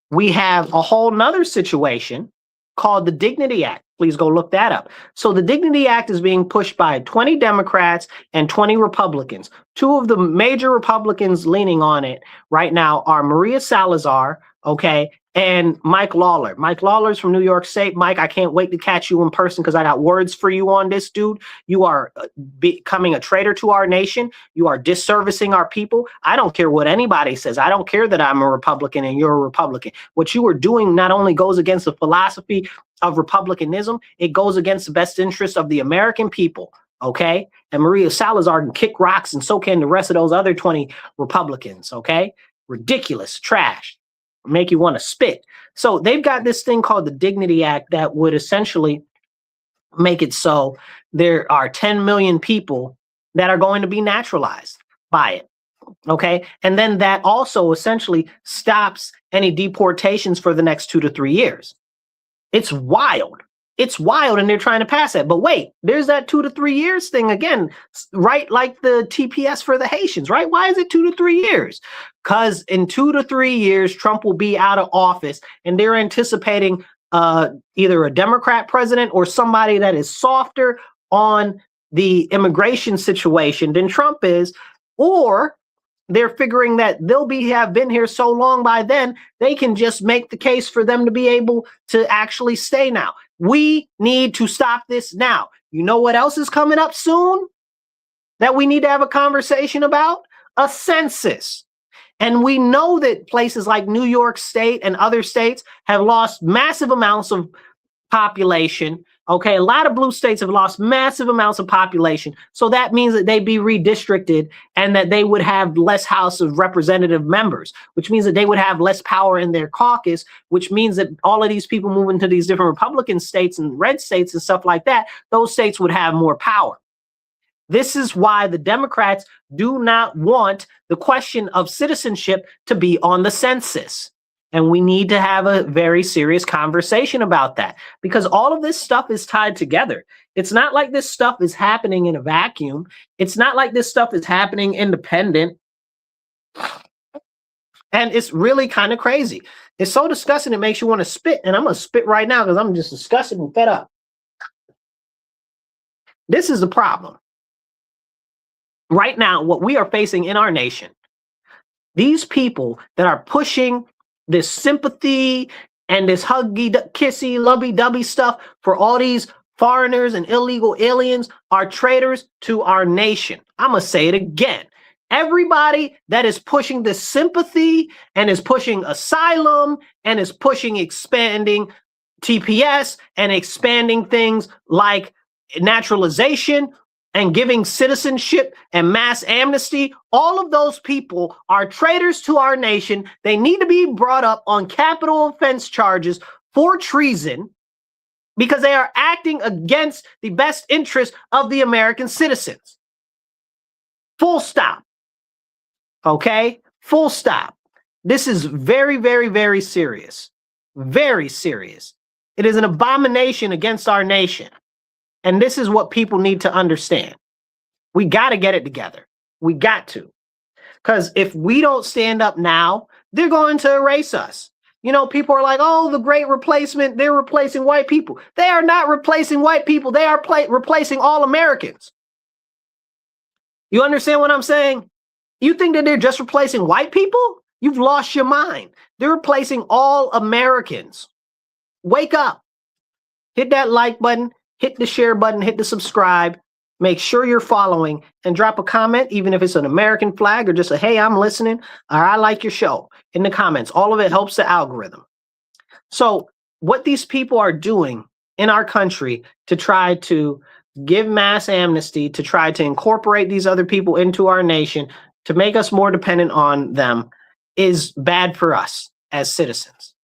we have a whole nother situation called the Dignity Act. Please go look that up. So the Dignity Act is being pushed by 20 Democrats and 20 Republicans. 2 of the major Republicans leaning on it right now are Maria Salazar, okay, and Mike Lawler. Mike Lawler's from New York State. Mike, I can't wait to catch you in person because I got words for you on this, dude. You are becoming a traitor to our nation. You are disservicing our people. I don't care what anybody says. I don't care that I'm a Republican and you're a Republican. What you are doing not only goes against the philosophy of republicanism, it goes against the best interest of the American people, okay? And Maria Salazar can kick rocks, and so can the rest of those other 20 Republicans, okay? Ridiculous, trash, make you want to spit. So they've got this thing called the Dignity Act that would essentially make it so there are 10 million people that are going to be naturalized by it, okay? And then that also essentially stops any deportations for the next 2 to 3 years. It's wild. It's wild, and they're trying to pass that. But wait, there's that 2 to 3 years thing again, right? Like the TPS for the Haitians, right? Why is it 2 to 3 years? Because in 2 to 3 years, Trump will be out of office, and they're anticipating either a Democrat president or somebody that is softer on the immigration situation than Trump is, or they're figuring that have been here so long by then, they can just make the case for them to be able to actually stay now. We need to stop this now. You know what else is coming up soon that we need to have a conversation about? A census. And we know that places like New York State and other states have lost massive amounts of population. Okay, a lot of blue states have lost massive amounts of population. So that means that they'd be redistricted and that they would have less House of Representative members, which means that they would have less power in their caucus, which means that all of these people move into these different Republican states and red states and stuff like that, those states would have more power. This is why the Democrats do not want the question of citizenship to be on the census. And we need to have a very serious conversation about that, because all of this stuff is tied together. It's not like this stuff is happening in a vacuum. It's not like this stuff is happening independent. And it's really kind of crazy. It's so disgusting, it makes you want to spit. And I'm going to spit right now because I'm just disgusted and fed up. This is the problem. Right now, what we are facing in our nation, these people that are pushing this sympathy and this huggy, kissy, lovey-dovey stuff for all these foreigners and illegal aliens are traitors to our nation. I'm going to say it again. Everybody that is pushing this sympathy and is pushing asylum and is pushing expanding TPS and expanding things like naturalization and giving citizenship and mass amnesty, all of those people are traitors to our nation. They need to be brought up on capital offense charges for treason because they are acting against the best interest of the American citizens. Full stop. Okay? Full stop. This is very, very, very serious. Very serious. It is an abomination against our nation. And this is what people need to understand. We got to get it together. We got to. Because if we don't stand up now, they're going to erase us. You know, people are like, oh, the great replacement, they're replacing white people. They are not replacing white people. They are replacing all Americans. You understand what I'm saying? You think that they're just replacing white people? You've lost your mind. They're replacing all Americans. Wake up. Hit that like button. Hit the share button, hit the subscribe, make sure you're following, and drop a comment, even if it's an American flag or just a, hey, I'm listening, or I like your show in the comments. All of it helps the algorithm. So what these people are doing in our country to try to give mass amnesty, to try to incorporate these other people into our nation, to make us more dependent on them, is bad for us as citizens.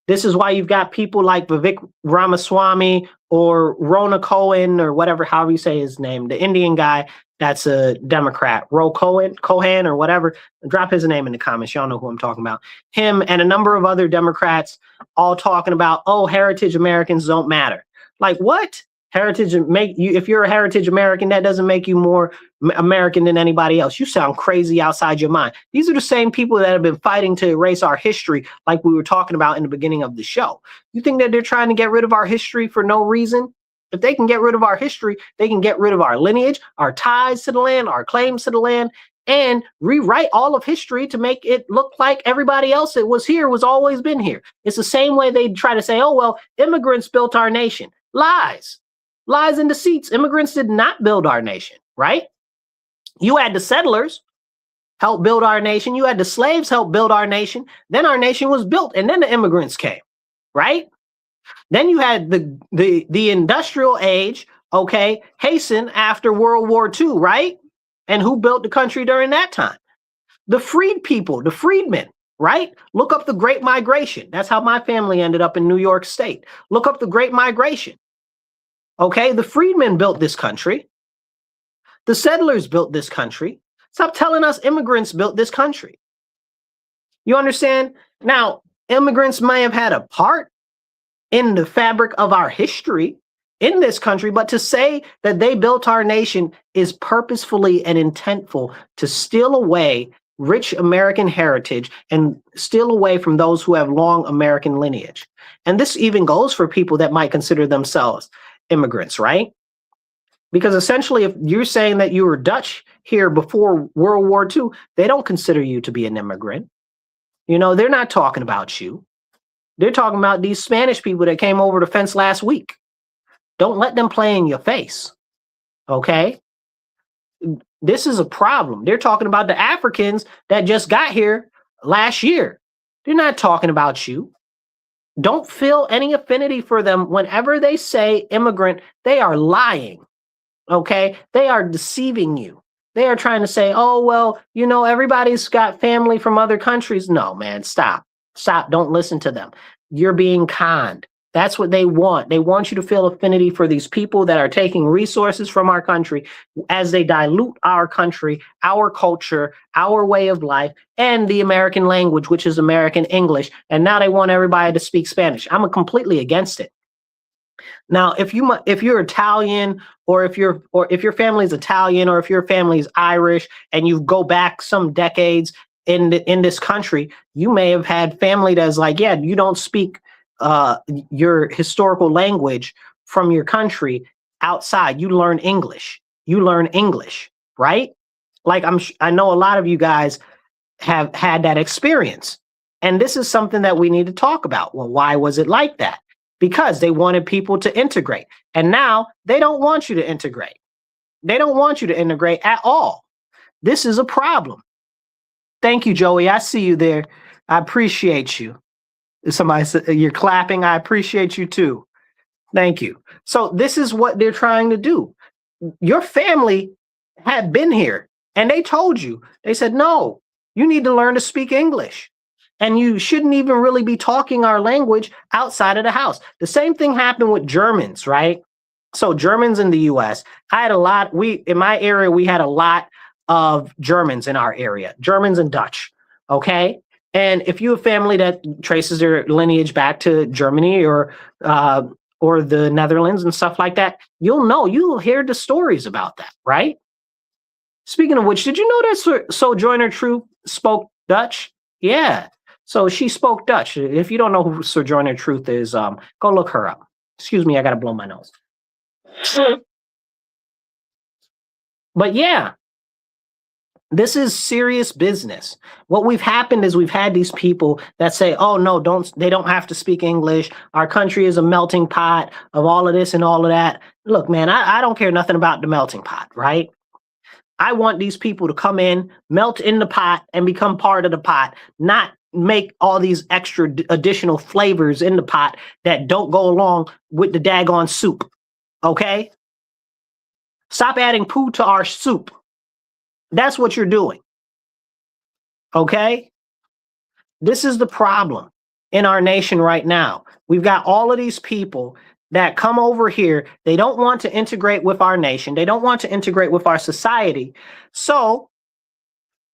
This is why you've got people like Vivek Ramaswamy or Rona Cohen or whatever, however you say his name, the Indian guy that's a Democrat, Cohen or whatever. Drop his name in the comments. Y'all know who I'm talking about. Him and a number of other Democrats all talking about, oh, heritage Americans don't matter. Like what? Heritage make you, if you're a heritage American, that doesn't make you more American than anybody else. You sound crazy outside your mind. These are the same people that have been fighting to erase our history, like we were talking about in the beginning of the show. You think that they're trying to get rid of our history for no reason? If they can get rid of our history, they can get rid of our lineage, our ties to the land, our claims to the land, and rewrite all of history to make it look like everybody else that was here was always been here. It's the same way they try to say, oh, well, immigrants built our nation. Lies. Lies and deceits. Immigrants did not build our nation, right? You had the settlers help build our nation. You had the slaves help build our nation. Then our nation was built, and then the immigrants came, right? Then you had the industrial age, okay, hasten after World War II, right? And who built the country during that time? The freed people, the freedmen, right? Look up the Great Migration. That's how my family ended up in New York State. Look up the Great Migration. Okay, the freedmen built this country. The settlers built this country. Stop telling us immigrants built this country. You understand? Now, immigrants may have had a part in the fabric of our history in this country, but to say that they built our nation is purposefully and intentful to steal away rich American heritage and steal away from those who have long American lineage. And this even goes for people that might consider themselves immigrants, right? Because essentially, if you're saying that you were Dutch here before World War II, they don't consider you to be an immigrant. You know, they're not talking about you. They're talking about these Spanish people that came over the fence last week. Don't let them play in your face. Okay? This is a problem. They're talking about the Africans that just got here last year. They're not talking about you. Don't feel any affinity for them. Whenever they say immigrant, they are lying. Okay? They are deceiving you. They are trying to say, oh, well, you know, everybody's got family from other countries. No, man, stop. Stop. Don't listen to them. You're being conned. That's what they want. They want you to feel affinity for these people that are taking resources from our country as they dilute our country, our culture, our way of life, and the American language, which is American English. And now they want everybody to speak Spanish. I'm completely against it. Now, if you're Italian, or if your family's Italian, or if your family's Irish, and you go back some decades in this country, you may have had family that's like, yeah, you don't speak your historical language from your country outside. You learn English. You learn English, right? Like I know a lot of you guys have had that experience, and this is something that we need to talk about. Well, why was it like that? Because they wanted people to integrate, and now they don't want you to integrate. They don't want you to integrate at all. This is a problem. Thank you, Joey. I see you there. I appreciate you. Somebody said you're clapping. I appreciate you too. Thank you. So this is what they're trying to do. Your family had been here and they told you, they said, no, you need to learn to speak English. And you shouldn't even really be talking our language outside of the house. The same thing happened with Germans, right? So Germans in the US, in my area, we had a lot of Germans in our area, Germans and Dutch. Okay. And if you have family that traces their lineage back to Germany or the Netherlands and stuff like that, you'll hear the stories about that, right? Speaking of which, did you know that Sojourner Truth spoke Dutch? Yeah. So she spoke Dutch. If you don't know who Sojourner Truth is, go look her up. Excuse me, I got to blow my nose. But yeah, this is serious business. What we've happened is we've had these people that say, oh, no, they don't have to speak English. Our country is a melting pot of all of this and all of that. Look, man, I don't care nothing about the melting pot, right? I want these people to come in, melt in the pot, and become part of the pot, not make all these extra additional flavors in the pot that don't go along with the daggone soup, okay? Stop adding poo to our soup. That's what you're doing, okay? This is the problem in our nation right now. We've got all of these people that come over here. They don't want to integrate with our nation. They don't want to integrate with our society. So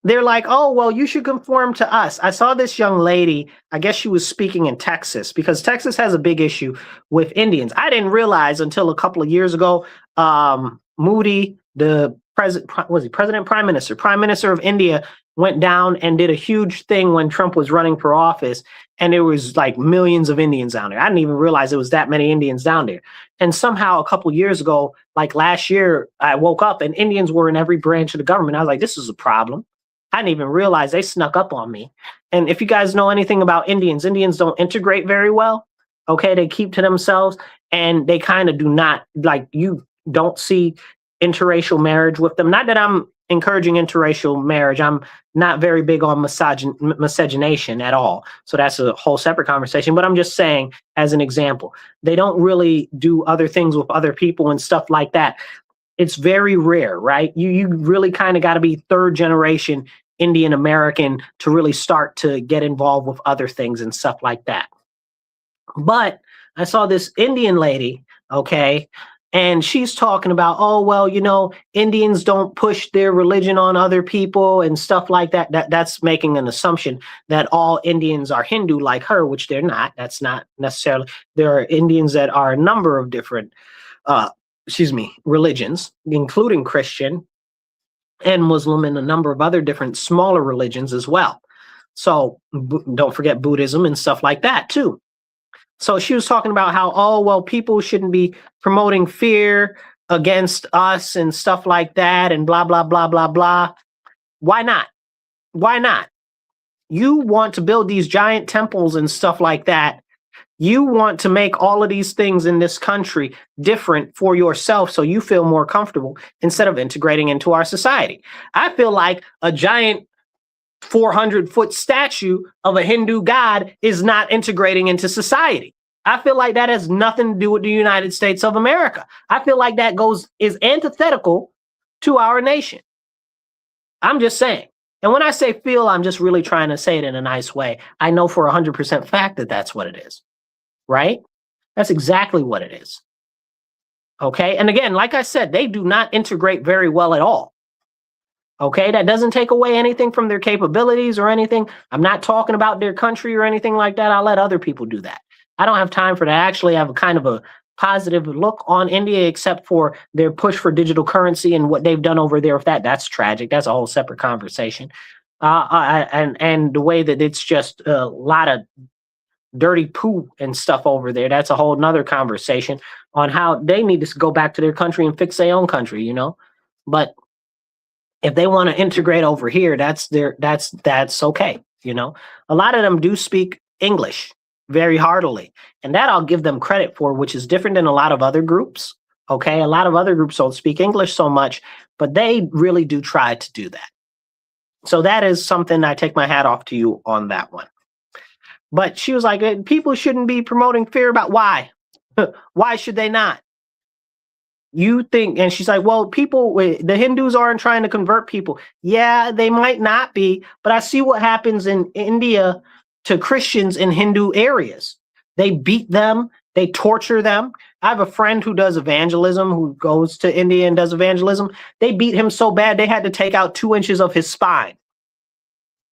they're like, oh, well, you should conform to us. I saw this young lady, I guess she was speaking in Texas, because Texas has a big issue with Indians. I didn't realize until a couple of years ago, Modi, the prime minister of India, went down and did a huge thing when Trump was running for office. And there was like millions of Indians down there. I didn't even realize there was that many Indians down there. And somehow a couple of years ago, like last year, I woke up and Indians were in every branch of the government. I was like, this is a problem. I didn't even realize they snuck up on me. And if you guys know anything about Indians, Indians don't integrate very well. Okay, they keep to themselves, and they kind of do not, like, you don't see interracial marriage with them. Not that I'm encouraging interracial marriage. I'm not very big on miscegenation at all. So that's a whole separate conversation. But I'm just saying, as an example, they don't really do other things with other people and stuff like that. It's very rare, right? You really kind of got to be third generation Indian American to really start to get involved with other things and stuff like that. But I saw this Indian lady, okay, and she's talking about, oh, well, you know, Indians don't push their religion on other people and stuff like that. That's making an assumption that all Indians are Hindu like her, which they're not. That's not necessarily. There are Indians that are a number of different, religions, including Christian and Muslim and a number of other different smaller religions as well. So don't forget Buddhism and stuff like that too. So she was talking about how, oh, well, people shouldn't be promoting fear against us and stuff like that and blah, blah, blah, blah, blah. Why not? Why not? You want to build these giant temples and stuff like that. You want to make all of these things in this country different for yourself so you feel more comfortable instead of integrating into our society. I feel like a giant 400-foot statue of a Hindu god is not integrating into society. I feel like that has nothing to do with the United States of America. I feel like that is antithetical to our nation. I'm just saying. And when I say feel, I'm just really trying to say it in a nice way. I know for 100% fact that that's what it is. Right? That's exactly what it is. Okay? And again, like I said, they do not integrate very well at all. Okay? That doesn't take away anything from their capabilities or anything. I'm not talking about their country or anything like that. I'll let other people do that. I don't have time for that. I actually have a kind of a positive look on India, except for their push for digital currency and what they've done over there with that. That's tragic. That's a whole separate conversation. And the way that it's just a lot of dirty poo and stuff over there. That's a whole nother conversation on how they need to go back to their country and fix their own country, you know. But if they want to integrate over here, that's okay, you know. A lot of them do speak English very heartily, and that I'll give them credit for, which is different than a lot of other groups. Okay, a lot of other groups don't speak English so much, but they really do try to do that. So that is something I take my hat off to you on that one. But she was like, people shouldn't be promoting fear about why. Why should they not? You think, and she's like, well, the Hindus aren't trying to convert people. Yeah, they might not be, but I see what happens in India to Christians in Hindu areas. They beat them, they torture them. I have a friend who does evangelism, who goes to India and does evangelism. They beat him so bad, they had to take out 2 inches of his spine.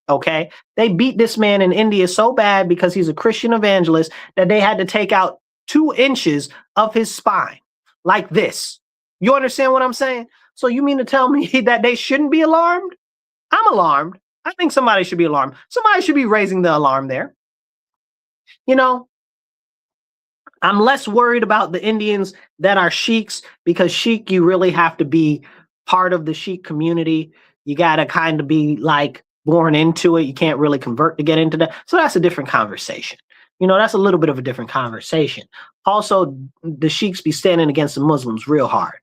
Okay, they beat this man in India so bad because he's a Christian evangelist that they had to take out 2 inches of his spine like this. You understand what I'm saying? So you mean to tell me that they shouldn't be alarmed? I'm alarmed. I think somebody should be alarmed. Somebody should be raising the alarm there. You know, I'm less worried about the Indians that are sheiks, because sheik, you really have to be part of the sheik community. You got to kind of be like born into it. You can't really convert to get into that. So that's a different conversation. You know, that's a little bit of a different conversation. Also, the sheiks be standing against the Muslims real hard.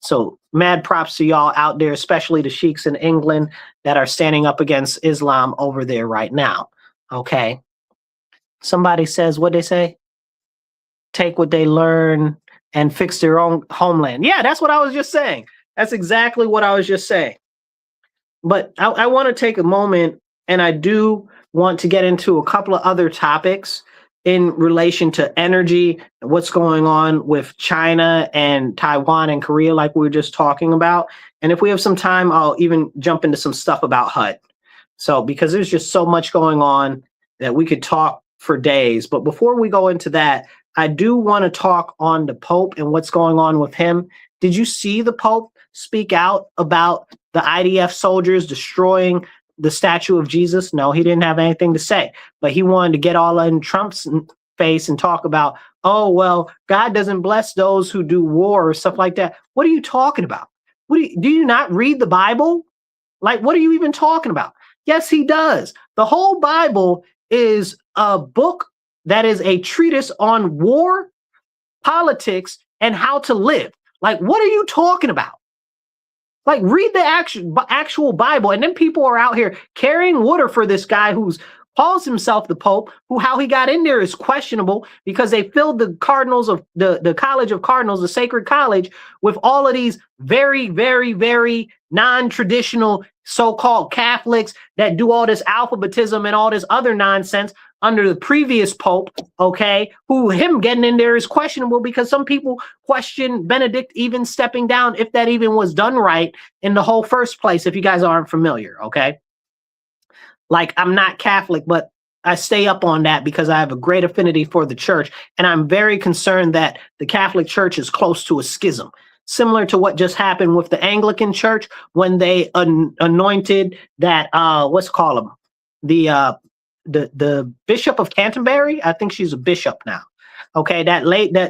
So mad props to y'all out there, especially the sheiks in England that are standing up against Islam over there right now. Okay. Somebody says, what they say? Take what they learn and fix their own homeland. Yeah, that's what I was just saying. That's exactly what I was just saying. But I want to take a moment, and I do want to get into a couple of other topics in relation to energy, what's going on with China and Taiwan and Korea, like we were just talking about. And if we have some time, I'll even jump into some stuff about HUD. So, because there's just so much going on that we could talk for days. But before we go into that, I do want to talk on the Pope and what's going on with him. Did you see the Pope speak out about the IDF soldiers destroying the statue of Jesus? No, he didn't have anything to say, but he wanted to get all in Trump's face and talk about, oh, well, God doesn't bless those who do war or stuff like that. What are you talking about? Do you not read the Bible? Like, what are you even talking about? Yes, he does. The whole Bible is a book that is a treatise on war, politics, and how to live. Like, what are you talking about? Like, read the actual Bible. And then people are out here carrying water for this guy who's calls himself the Pope, who how he got in there is questionable, because they filled the cardinals of the College of Cardinals, the Sacred College, with all of these very, very, very non-traditional so-called Catholics that do all this alphabetism and all this other nonsense under the previous Pope, okay, who him getting in there is questionable, because some people question Benedict even stepping down, if that even was done right in the whole first place, if you guys aren't familiar, okay? Like, I'm not Catholic, but I stay up on that because I have a great affinity for the church, and I'm very concerned that the Catholic Church is close to a schism, similar to what just happened with the Anglican Church when they anointed that, what's called him? The Bishop of Canterbury. I think she's a bishop now. Okay, that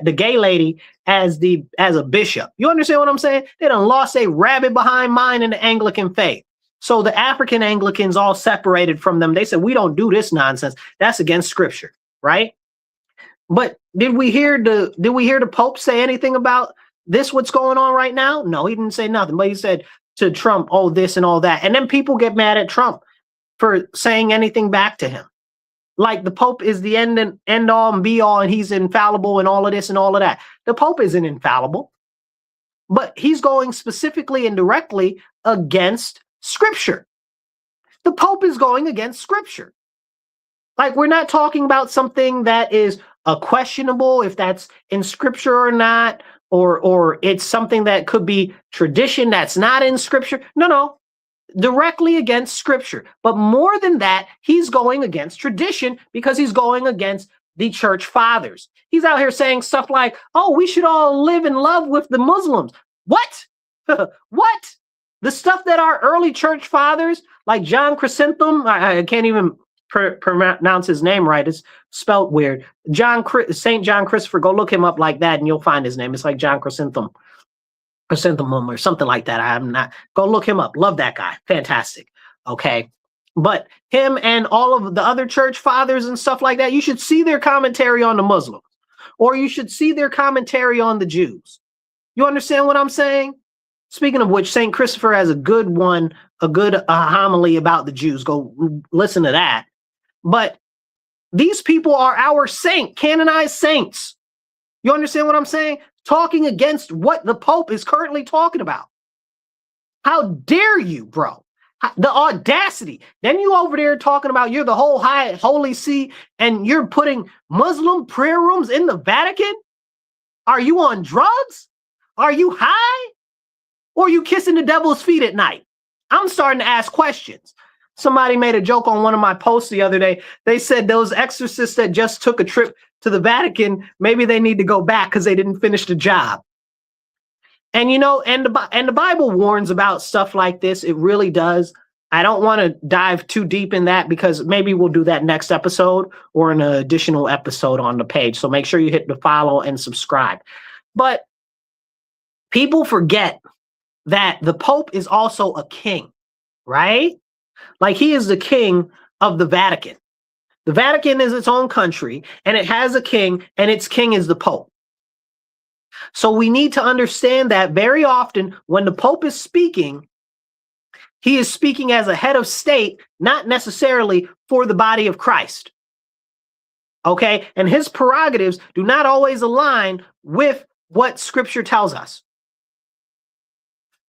the gay lady as a bishop. You understand what I'm saying? They done lost a rabbit behind mind in the Anglican faith. So the African Anglicans all separated from them. They said, we don't do this nonsense. That's against scripture, right? But did we hear the Pope say anything about this, what's going on right now? No, he didn't say nothing, but he said to Trump, oh, this and all that. And then people get mad at Trump for saying anything back to him. Like the Pope is the end all and be all, and he's infallible and all of this and all of that. The Pope isn't infallible, but he's going specifically and directly against scripture. The Pope is going against scripture. Like, we're not talking about something that is questionable, if that's in scripture or not, or it's something that could be tradition that's not in scripture. No. Directly against scripture. But more than that, he's going against tradition because he's going against the church fathers. He's out here saying stuff like, oh, we should all live in love with the Muslims. What? What? The stuff that our early church fathers, like John Chrysostom, I can't even pronounce his name right. It's spelled weird. St. John Christopher, go look him up like that and you'll find his name. It's like John Chrysostom. Chrysanthemum or something like that. I'm not. Go look him up. Love that guy. Fantastic. Okay. But him and all of the other church fathers and stuff like that, you should see their commentary on the Muslims, or you should see their commentary on the Jews. You understand what I'm saying? Speaking of which, St. Christopher has a good one, a good homily about the Jews. Go listen to that. But these people are our canonized saints. You understand what I'm saying? Talking against what the Pope is currently talking about. How dare you, bro? The audacity. Then you over there talking about you're the whole high holy see and you're putting Muslim prayer rooms in the Vatican? Are you on drugs? Are you high? Or are you kissing the devil's feet at night? I'm starting to ask questions. Somebody made a joke on one of my posts the other day. They said those exorcists that just took a trip to the Vatican, maybe they need to go back because they didn't finish the job. And you know, and the Bible warns about stuff like this. It really does. I don't want to dive too deep in that because maybe we'll do that next episode or an additional episode on the page. So make sure you hit the follow and subscribe. But people forget that the Pope is also a king, right? Like, he is the king of the Vatican. The Vatican is its own country, and it has a king, and its king is the Pope. So we need to understand that very often when the Pope is speaking, he is speaking as a head of state, not necessarily for the body of Christ. Okay? And his prerogatives do not always align with what Scripture tells us.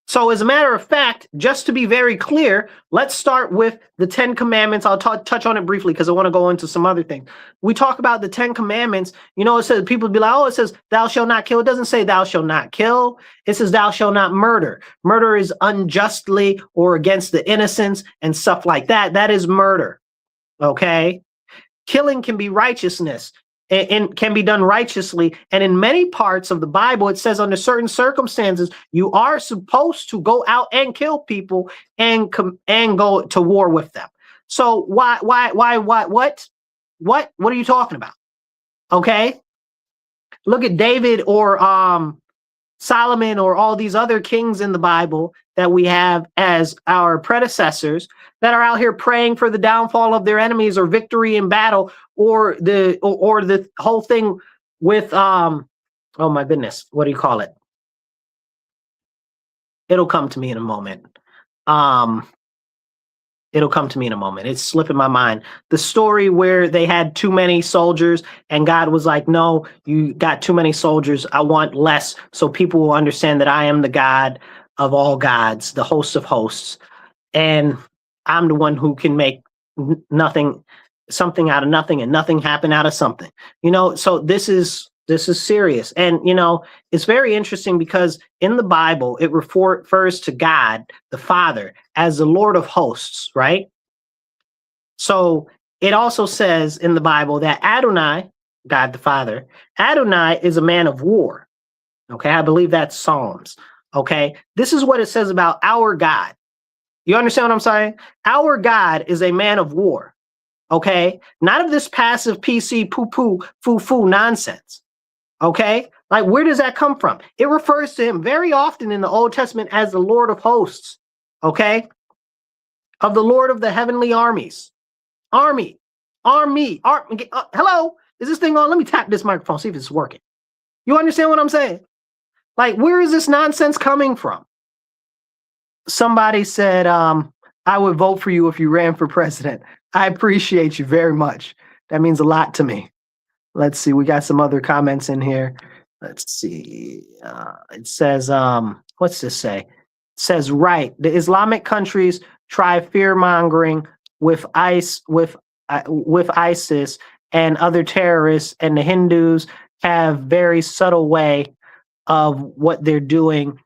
So as a matter of fact, just to be very clear, let's start with the 10 Commandments. I'll touch on it briefly because I want to go into some other things. We talk about the 10 Commandments. You know, it says, people be like, oh, it says, thou shalt not kill. It doesn't say thou shalt not kill. It says, thou shalt not murder. Murder is unjustly or against the innocents and stuff like that. That is murder. Okay? Killing can be righteousness. And can be done righteously. And in many parts of the Bible, it says under certain circumstances, you are supposed to go out and kill people and go to war with them. So what are you talking about? Okay. Look at David or Solomon or all these other kings in the Bible that we have as our predecessors that are out here praying for the downfall of their enemies or victory in battle, or the whole thing with oh my goodness, what do you call it? It'll come to me in a moment. It's slipping my mind. The story where they had too many soldiers and God was like, no, you got too many soldiers. I want less so people will understand that I am the God of all gods, the host of hosts. And I'm the one who can make something out of nothing and nothing happen out of something. You know, so this is serious. And, you know, it's very interesting because in the Bible, it refers to God, the Father, as the Lord of hosts, right? So it also says in the Bible that Adonai, God the Father, Adonai is a man of war. Okay, I believe that's Psalms. Okay, this is what it says about our God. You understand what I'm saying? Our God is a man of war. Okay, not of this passive PC poo-poo, foo-foo nonsense. Okay? Like, where does that come from? It refers to him very often in the Old Testament as the Lord of hosts. Okay? Of the Lord of the heavenly armies. Army. Hello? Is this thing on? Let me tap this microphone, see if it's working. You understand what I'm saying? Like, where is this nonsense coming from? Somebody said, I would vote for you if you ran for president. I appreciate you very much. That means a lot to me. Let's see. We got some other comments in here. Let's see. It says, what's this say? It says, right. The Islamic countries try fear mongering with ISIS and other terrorists, and the Hindus have very subtle way of what they're doing,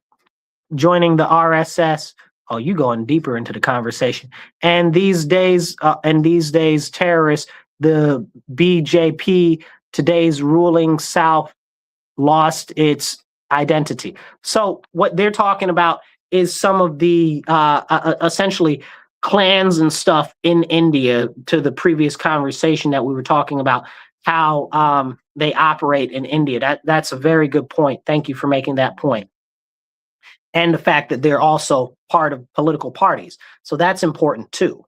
joining the RSS. Oh, you going deeper into the conversation. And these days, terrorists, the BJP, today's ruling South, lost its identity. So what they're talking about is some of the essentially clans and stuff in India, to the previous conversation that we were talking about, how they operate in India. That's a very good point. Thank you for making that point. And the fact that they're also part of political parties. So that's important too.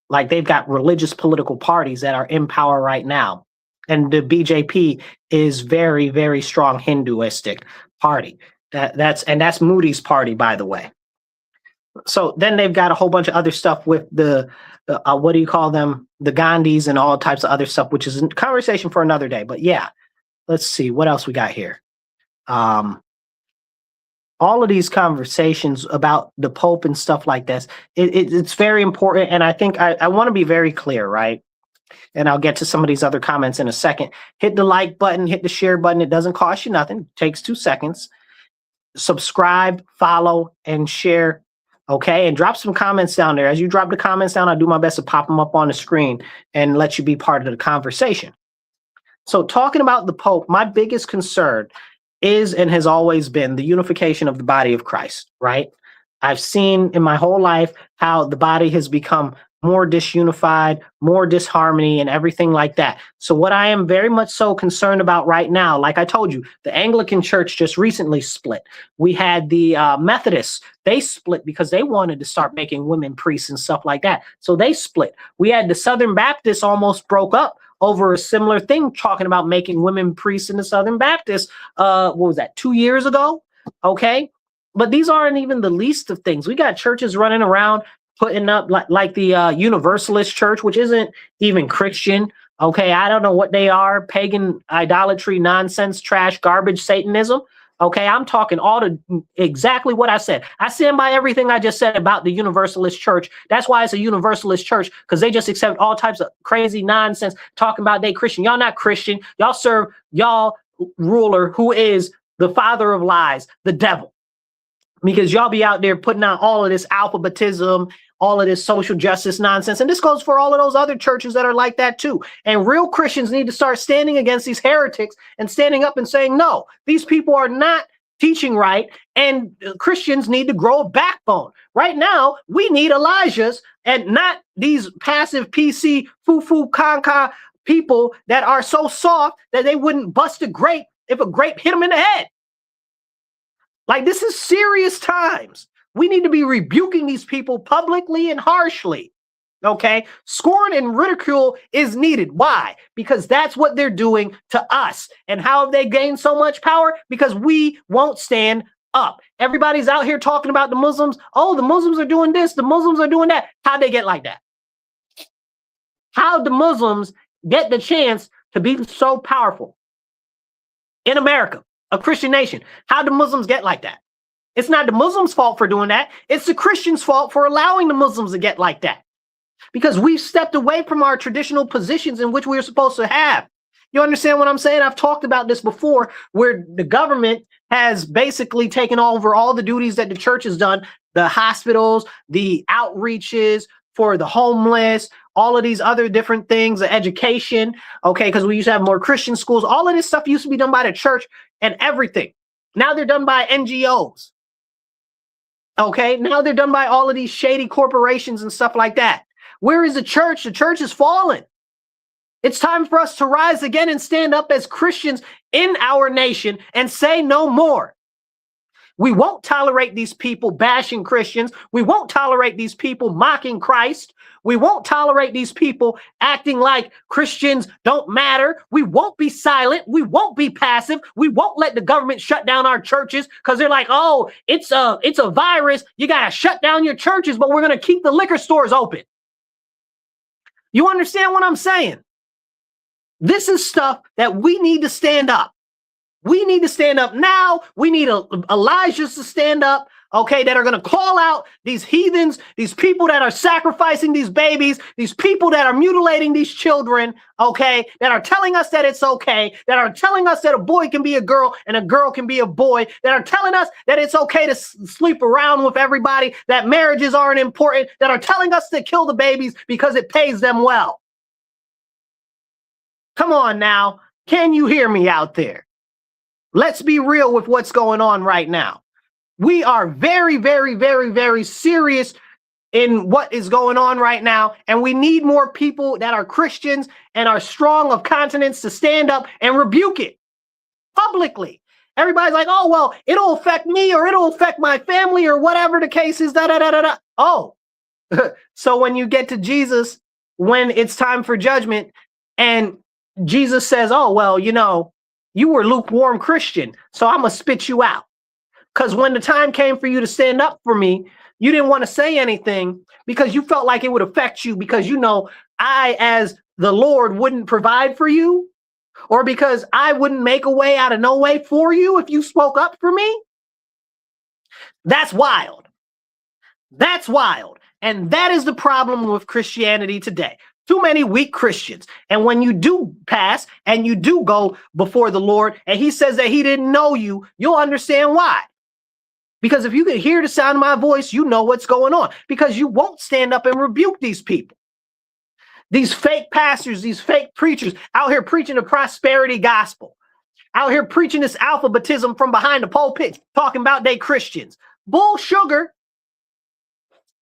Like, they've got religious political parties that are in power right now. And the BJP is very, very strong Hinduistic party. That's Moody's party, by the way. So then they've got a whole bunch of other stuff with the what do you call them? The Gandhis and all types of other stuff, which is a conversation for another day. But yeah, let's see what else we got here. All of these conversations about the Pope and stuff like this, it's very important. And I think I want to be very clear, right? And I'll get to some of these other comments in a second. Hit the like button, hit the share button. It doesn't cost you nothing. It takes 2 seconds. Subscribe, follow, and share. Okay, and drop some comments down there. As you drop the comments down, I do my best to pop them up on the screen and let you be part of the conversation. So talking about the Pope, my biggest concern is and has always been the unification of the body of Christ, right? I've seen in my whole life how the body has become more disunified, more disharmony, and everything like that. So what I am very much so concerned about right now, like I told you, the Anglican Church just recently split. We had the Methodists, they split because they wanted to start making women priests and stuff like that. So they split. We had the Southern Baptists almost broke up over a similar thing, talking about making women priests in the Southern Baptists. What was that, 2 years ago? Okay. But these aren't even the least of things. We got churches running around putting up like the Universalist Church, which isn't even Christian. Okay, I don't know what they are. Pagan idolatry, nonsense, trash, garbage, Satanism. Okay, I'm talking exactly what I said. I stand by everything I just said about the Universalist Church. That's why it's a Universalist Church, because they just accept all types of crazy nonsense, talking about they Christian. Y'all not Christian. Y'all serve y'all ruler, who is the father of lies, the devil. Because y'all be out there putting out all of this alphabetism, all of this social justice nonsense. And this goes for all of those other churches that are like that too. And real Christians need to start standing against these heretics and standing up and saying, no, these people are not teaching right. And Christians need to grow a backbone. Right now, we need Elijahs and not these passive PC, foo-foo, conca people that are so soft that they wouldn't bust a grape if a grape hit them in the head. Like, this is serious times. We need to be rebuking these people publicly and harshly. Okay? Scorn and ridicule is needed. Why? Because that's what they're doing to us. And how have they gained so much power? Because we won't stand up. Everybody's out here talking about the Muslims. Oh, the Muslims are doing this. The Muslims are doing that. How'd they get like that? How'd the Muslims get the chance to be so powerful in America? A Christian nation. How do Muslims get like that? It's not the Muslims' fault for doing that. It's the Christians' fault for allowing the Muslims to get like that. Because we've stepped away from our traditional positions in which we're supposed to have. You understand what I'm saying? I've talked about this before, where the government has basically taken over all the duties that the church has done, the hospitals, the outreaches for the homeless, all of these other different things, the education, okay, because we used to have more Christian schools. All of this stuff used to be done by the church and everything. Now they're done by NGOs. Okay, now they're done by all of these shady corporations and stuff like that. Where is the church? The church is fallen. It's time for us to rise again and stand up as Christians in our nation and say no more. We won't tolerate these people bashing Christians. We won't tolerate these people mocking Christ. We won't tolerate these people acting like Christians don't matter. We won't be silent. We won't be passive. We won't let the government shut down our churches because they're like, oh, it's a virus. You got to shut down your churches, but we're going to keep the liquor stores open. You understand what I'm saying? This is stuff that we need to stand up. We need to stand up now. We need Elijahs to stand up, okay, that are going to call out these heathens, these people that are sacrificing these babies, these people that are mutilating these children, okay, that are telling us that it's okay, that are telling us that a boy can be a girl and a girl can be a boy, that are telling us that it's okay to sleep around with everybody, that marriages aren't important, that are telling us to kill the babies because it pays them well. Come on now. Can you hear me out there? Let's be real with what's going on right now. We are very, very, very, very serious in what is going on right now. And we need more people that are Christians and are strong of conscience to stand up and rebuke it publicly. Everybody's like, oh, well, it'll affect me or it'll affect my family or whatever the case is. Da, da, da, da, da. Oh, so when you get to Jesus, when it's time for judgment and Jesus says, oh, well, you know, you were lukewarm Christian, so I'm going to spit you out. Because when the time came for you to stand up for me, you didn't want to say anything because you felt like it would affect you because, you know, I, as the Lord, wouldn't provide for you, or because I wouldn't make a way out of no way for you if you spoke up for me. That's wild. That's wild. And that is the problem with Christianity today. Too many weak Christians. And when you do pass and you do go before the Lord and he says that he didn't know you, you'll understand why. Because if you can hear the sound of my voice, you know what's going on. Because you won't stand up and rebuke these people. These fake pastors, these fake preachers out here preaching the prosperity gospel. Out here preaching this alphabetism from behind the pulpit, talking about they Christians. Bull sugar.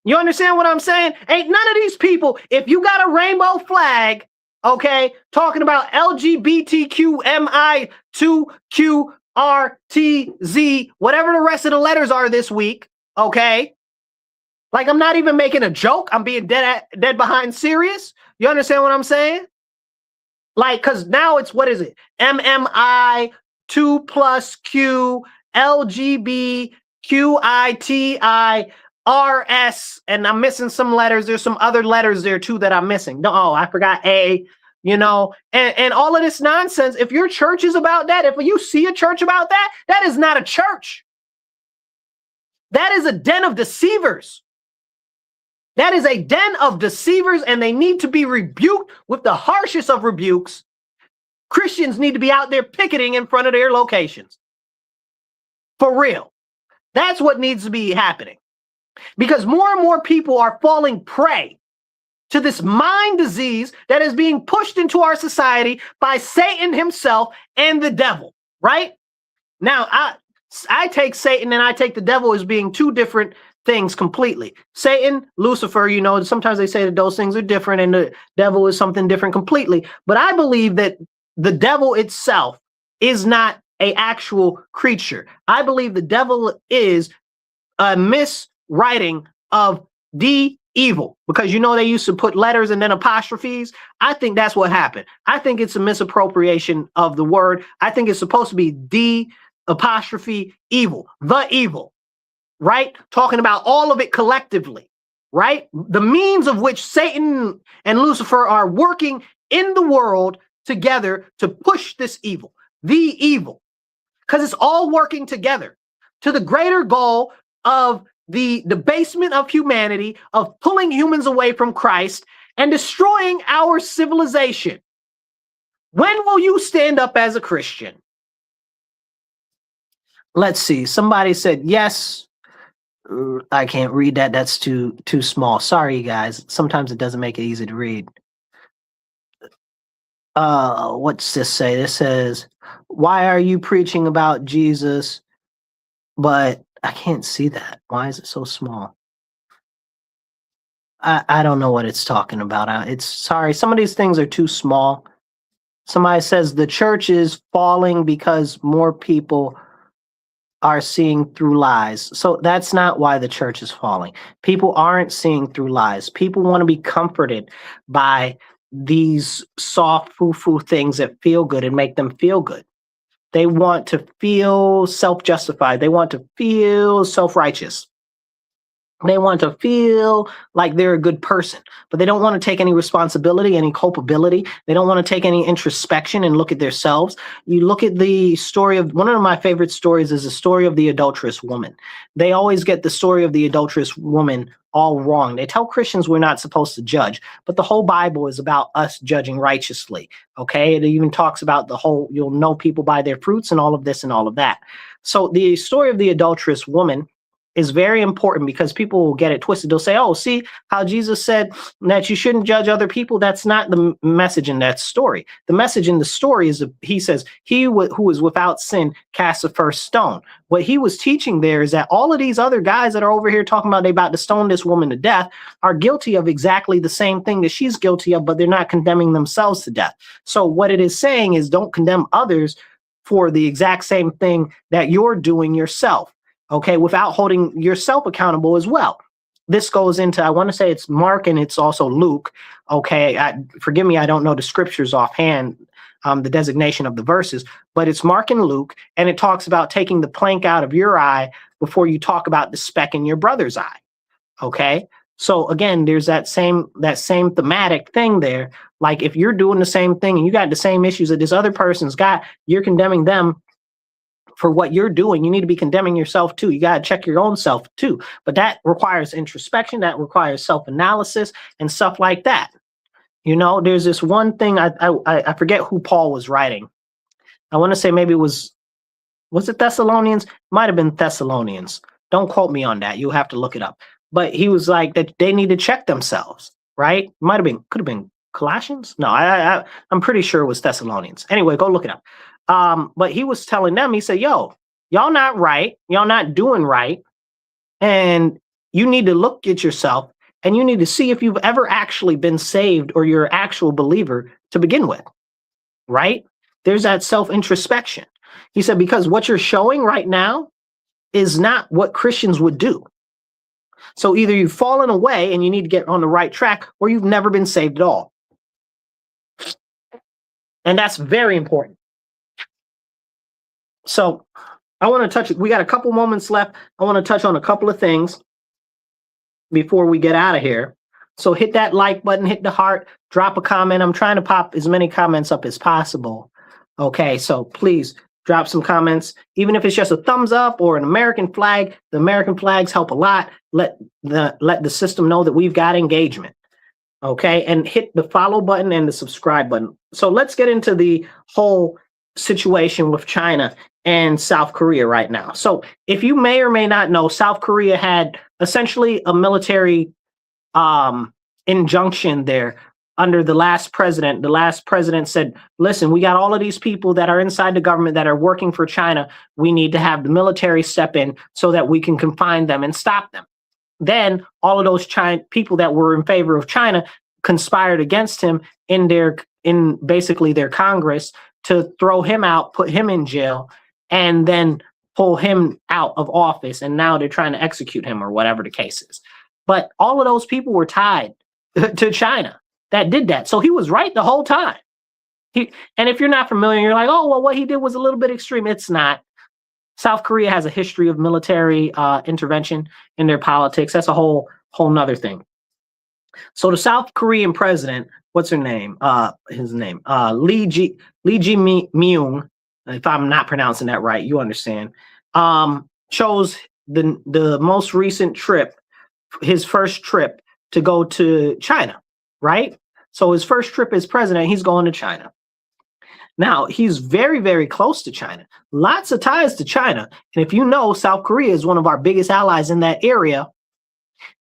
You understand what I'm saying? Ain't none of these people, if you got a rainbow flag, okay, talking about LGBTQMI2QRTZ, whatever the rest of the letters are this week, okay? Like, I'm not even making a joke. I'm being dead behind serious. You understand what I'm saying? Like, because now it's, what is it? MMI, 2 plus Q, LGBTQITI, RS, and I'm missing some letters. There's some other letters there too that I'm missing. No, oh, I forgot A, you know, and all of this nonsense. If your church is about that, if you see a church about that, that is not a church. That is a den of deceivers. That is a den of deceivers, and they need to be rebuked with the harshest of rebukes. Christians need to be out there picketing in front of their locations. For real. That's what needs to be happening. Because more and more people are falling prey to this mind disease that is being pushed into our society by Satan himself and the devil, right? Now, I take Satan and I take the devil as being two different things completely. Satan, Lucifer, you know, sometimes they say that those things are different and the devil is something different completely. But I believe that the devil itself is not an actual creature. I believe the devil is a miswriting of the evil, because you know they used to put letters and then apostrophes. I think that's what happened. I think it's a misappropriation of the word. I think it's supposed to be the apostrophe evil, the evil, right? Talking about all of it collectively, right? The means of which Satan and Lucifer are working in the world together to push this evil, the evil, because it's all working together to the greater goal of the debasement of humanity, of pulling humans away from Christ and destroying our civilization. When will you stand up as a Christian? Let's see. Somebody said yes. I can't read that. That's too small. Sorry, guys. Sometimes it doesn't make it easy to read. What's this say? This says, why are you preaching about Jesus? But I can't see that. Why is it so small? I don't know what it's talking about. It's sorry. Some of these things are too small. Somebody says the church is falling because more people are seeing through lies. So that's not why the church is falling. People aren't seeing through lies. People want to be comforted by these soft foo-foo things that feel good and make them feel good. They want to feel self-justified. They want to feel self-righteous. They want to feel like they're a good person, but they don't want to take any responsibility, any culpability. They don't want to take any introspection and look at themselves. You look at the story of one of my favorite stories is the story of the adulterous woman. They always get the story of the adulterous woman all wrong. They tell Christians we're not supposed to judge, but the whole Bible is about us judging righteously. Okay. It even talks about the whole, you'll know people by their fruits and all of this and all of that. So the story of the adulterous woman is very important because people will get it twisted. They'll say, oh, see how Jesus said that you shouldn't judge other people. That's not the message in that story. The message in the story is he says, who is without sin cast the first stone. What he was teaching there is that all of these other guys that are over here talking about they about to stone this woman to death are guilty of exactly the same thing that she's guilty of, but they're not condemning themselves to death. So what it is saying is don't condemn others for the exact same thing that you're doing yourself. Okay, without holding yourself accountable as well. This goes into, I want to say it's Mark and it's also Luke. Okay, forgive me, I don't know the scriptures offhand, the designation of the verses, but it's Mark and Luke, and it talks about taking the plank out of your eye before you talk about the speck in your brother's eye. Okay, so again, there's that same thematic thing there. Like if you're doing the same thing and you got the same issues that this other person's got, you're condemning them for what you're doing. You need to be condemning yourself too. You got to check your own self too. But that requires introspection. That requires self-analysis and stuff like that. You know, there's this one thing, I forget who Paul was writing. I want to say maybe was it Thessalonians? Might have been Thessalonians. Don't quote me on that. You'll have to look it up. But he was like that they need to check themselves, right? Could have been Colossians. No, I'm pretty sure it was Thessalonians. Anyway, go look it up. But he was telling them, he said, yo, y'all not right. Y'all not doing right. And you need to look at yourself and you need to see if you've ever actually been saved or you're an actual believer to begin with. Right? There's that self-introspection. He said, because what you're showing right now is not what Christians would do. So either you've fallen away and you need to get on the right track, or you've never been saved at all. And that's very important. So I want to touch it. We got a couple moments left. I want to touch on a couple of things before we get out of here. So hit that like button, hit the heart, drop a comment. I'm trying to pop as many comments up as possible. Okay, so please drop some comments. Even if it's just a thumbs up or an American flag, the American flags help a lot. Let the system know that we've got engagement. Okay, and hit the follow button and the subscribe button. So let's get into the whole situation with China and South Korea right now. So if you may or may not know, South Korea had essentially a military injunction there under the last president. The last president said, listen, we got all of these people that are inside the government that are working for China. We need to have the military step in so that we can confine them and stop them. Then all of those people that were in favor of China conspired against him in basically their Congress to throw him out, put him in jail, and then pull him out of office. And now they're trying to execute him or whatever the case is. But all of those people were tied to China that did that. So he was right the whole time. And if you're not familiar, you're like, oh, well, what he did was a little bit extreme. It's not. South Korea has a history of military intervention in their politics. That's a whole nother thing. So the South Korean president, what's her name? His name, Lee Jae-myung. If I'm not pronouncing that right, you understand. Chose the most recent trip, his first trip to go to China, right? So his first trip as president, he's going to China. Now, he's very, very close to China. Lots of ties to China. And if you know, South Korea is one of our biggest allies in that area.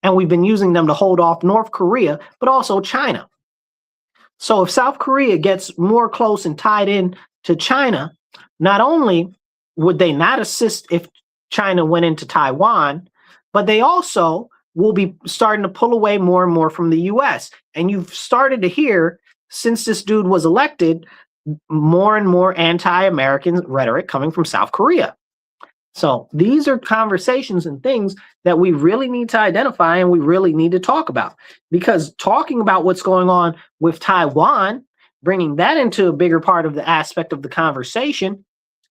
And we've been using them to hold off North Korea, but also China. So if South Korea gets more close and tied in to China, not only would they not assist if China went into Taiwan, but they also will be starting to pull away more and more from the US. And you've started to hear, since this dude was elected, more and more anti-American rhetoric coming from South Korea. So these are conversations and things that we really need to identify and we really need to talk about, because talking about what's going on with Taiwan, bringing that into a bigger part of the aspect of the conversation,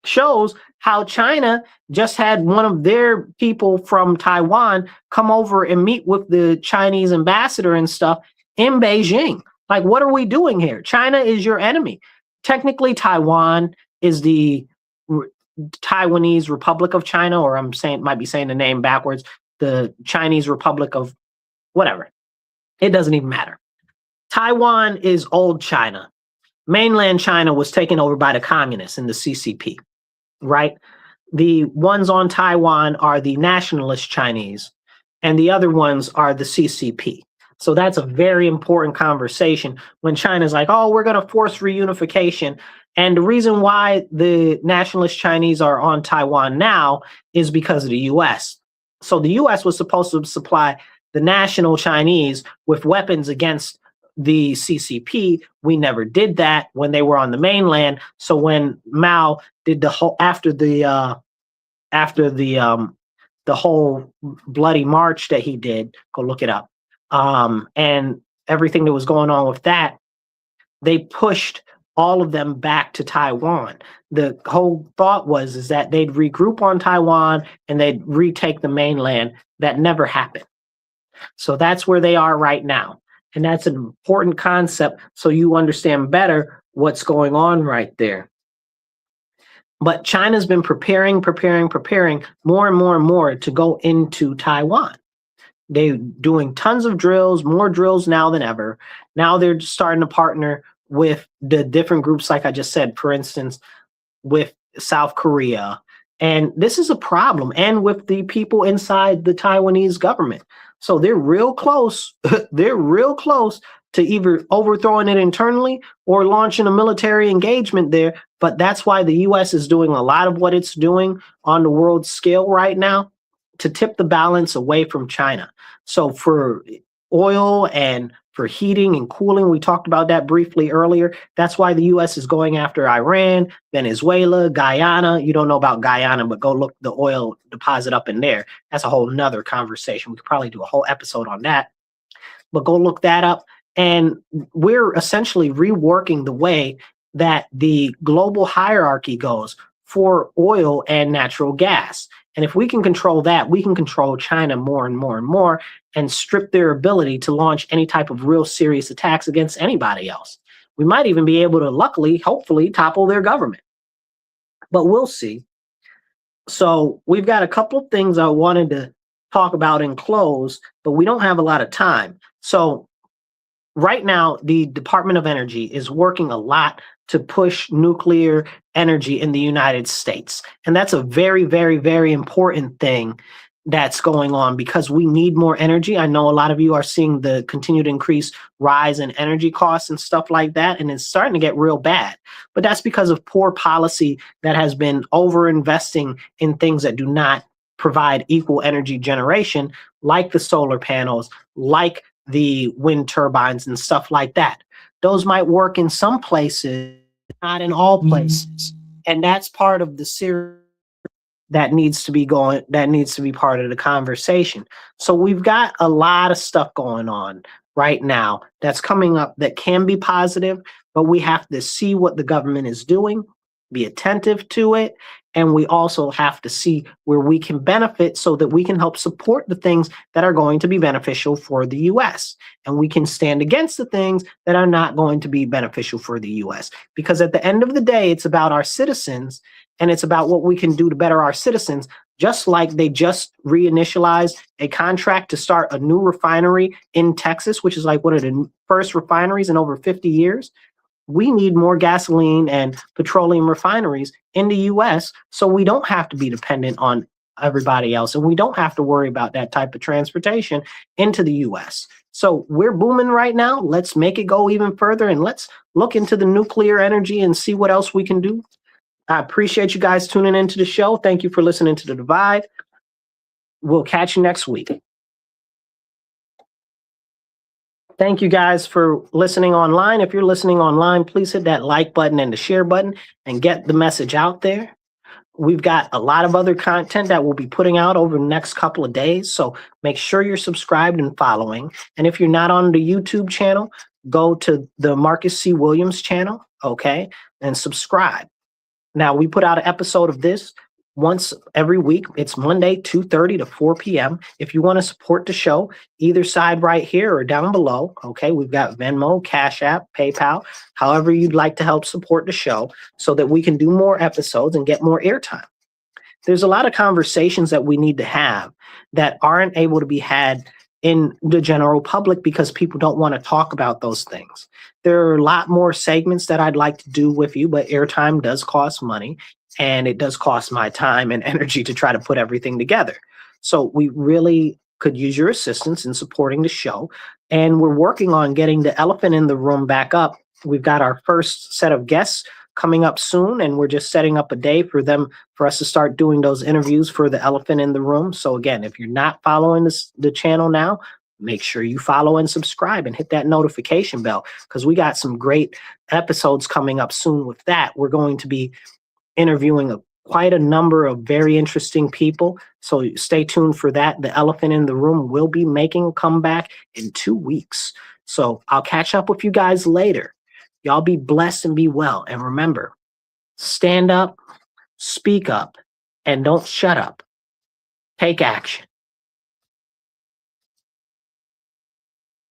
shows how China just had one of their people from Taiwan come over and meet with the Chinese ambassador and stuff in Beijing. Like, what are we doing here? China is your enemy. Technically, Taiwan is the Taiwanese Republic of China, or might be saying the name backwards, the Chinese Republic of whatever. It doesn't even matter. Taiwan is old China. Mainland China was taken over by the communists in the CCP, right? The ones on Taiwan are the nationalist Chinese, and the other ones are the CCP. So that's a very important conversation when China's like, oh, we're going to force reunification. And the reason why the nationalist Chinese are on Taiwan now is because of the US. So the US was supposed to supply the national Chinese with weapons against the CCP. We never did that when they were on the mainland. So when Mao did the whole after the whole bloody march that he did, go look it up, and everything that was going on with that, they pushed all of them back to Taiwan. The whole thought is that they'd regroup on Taiwan and they'd retake the mainland. That never happened. So that's where they are right now. And that's an important concept so you understand better what's going on right there. But China's been preparing more and more to go into Taiwan. They're doing tons of drills, more drills now than ever. Now they're starting to partner with the different groups, like I just said, for instance, with South Korea. And this is a problem, and with the people inside the Taiwanese government. So they're real close. They're real close to either overthrowing it internally or launching a military engagement there. But that's why the US is doing a lot of what it's doing on the world scale right now to tip the balance away from China. So for oil and for heating and cooling, we talked about that briefly earlier. That's why the US is going after Iran, Venezuela, Guyana. You don't know about Guyana, but go look the oil deposit up in there. That's a whole nother conversation. We could probably do a whole episode on that, but go look that up. And we're essentially reworking the way that the global hierarchy goes for oil and natural gas. And if we can control that, we can control China more and more and strip their ability to launch any type of real serious attacks against anybody else. We might even be able to, luckily, hopefully, topple their government. But we'll see. So we've got a couple of things I wanted to talk about and close, but we don't have a lot of time. So right now, the Department of Energy is working a lot to push nuclear energy in the United States. And that's a very, very, very important thing that's going on because we need more energy. I know a lot of you are seeing the continued rise in energy costs and stuff like that, and it's starting to get real bad. But that's because of poor policy that has been over-investing in things that do not provide equal energy generation, like the solar panels, like the wind turbines and stuff like that. Those might work in some places, not in all places. And that's part of the series that needs to be part of the conversation. So we've got a lot of stuff going on right now that's coming up that can be positive, but we have to see what the government is doing, be attentive to it, and we also have to see where we can benefit so that we can help support the things that are going to be beneficial for the US. And we can stand against the things that are not going to be beneficial for the US. Because at the end of the day, it's about our citizens, and it's about what we can do to better our citizens, just like they just reinitialized a contract to start a new refinery in Texas, which is like one of the first refineries in over 50 years. We need more gasoline and petroleum refineries in the US so we don't have to be dependent on everybody else, and we don't have to worry about that type of transportation into the US. So we're booming right now. Let's make it go even further, and let's look into the nuclear energy and see what else we can do. I appreciate you guys tuning into the show. Thank you for listening to The Divide. We'll catch you next week. Thank you guys for listening online. If you're listening online, please hit that like button and the share button and get the message out there. We've got a lot of other content that we'll be putting out over the next couple of days. So make sure you're subscribed and following. And if you're not on the YouTube channel, go to the Marcus C. Williams channel, okay, and subscribe. Now, we put out an episode of this once every week. It's Monday, 2:30 to 4 p.m. If you want to support the show, either side right here or down below, okay, we've got Venmo, Cash App, PayPal, however you'd like to help support the show so that we can do more episodes and get more airtime. There's a lot of conversations that we need to have that aren't able to be had in the general public because people don't want to talk about those things. There are a lot more segments that I'd like to do with you, but airtime does cost money and it does cost my time and energy to try to put everything together. So we really could use your assistance in supporting the show. And we're working on getting the elephant in the room back up. We've got our first set of guests coming up soon, and we're just setting up a day for us to start doing those interviews for the elephant in the room. So again, if you're not following the channel now, make sure you follow and subscribe and hit that notification bell because we got some great episodes coming up soon with that. We're going to be interviewing quite a number of very interesting people. So stay tuned for that. The elephant in the room will be making a comeback in 2 weeks. So I'll catch up with you guys later. Y'all be blessed and be well. And remember, stand up, speak up, and don't shut up. Take action.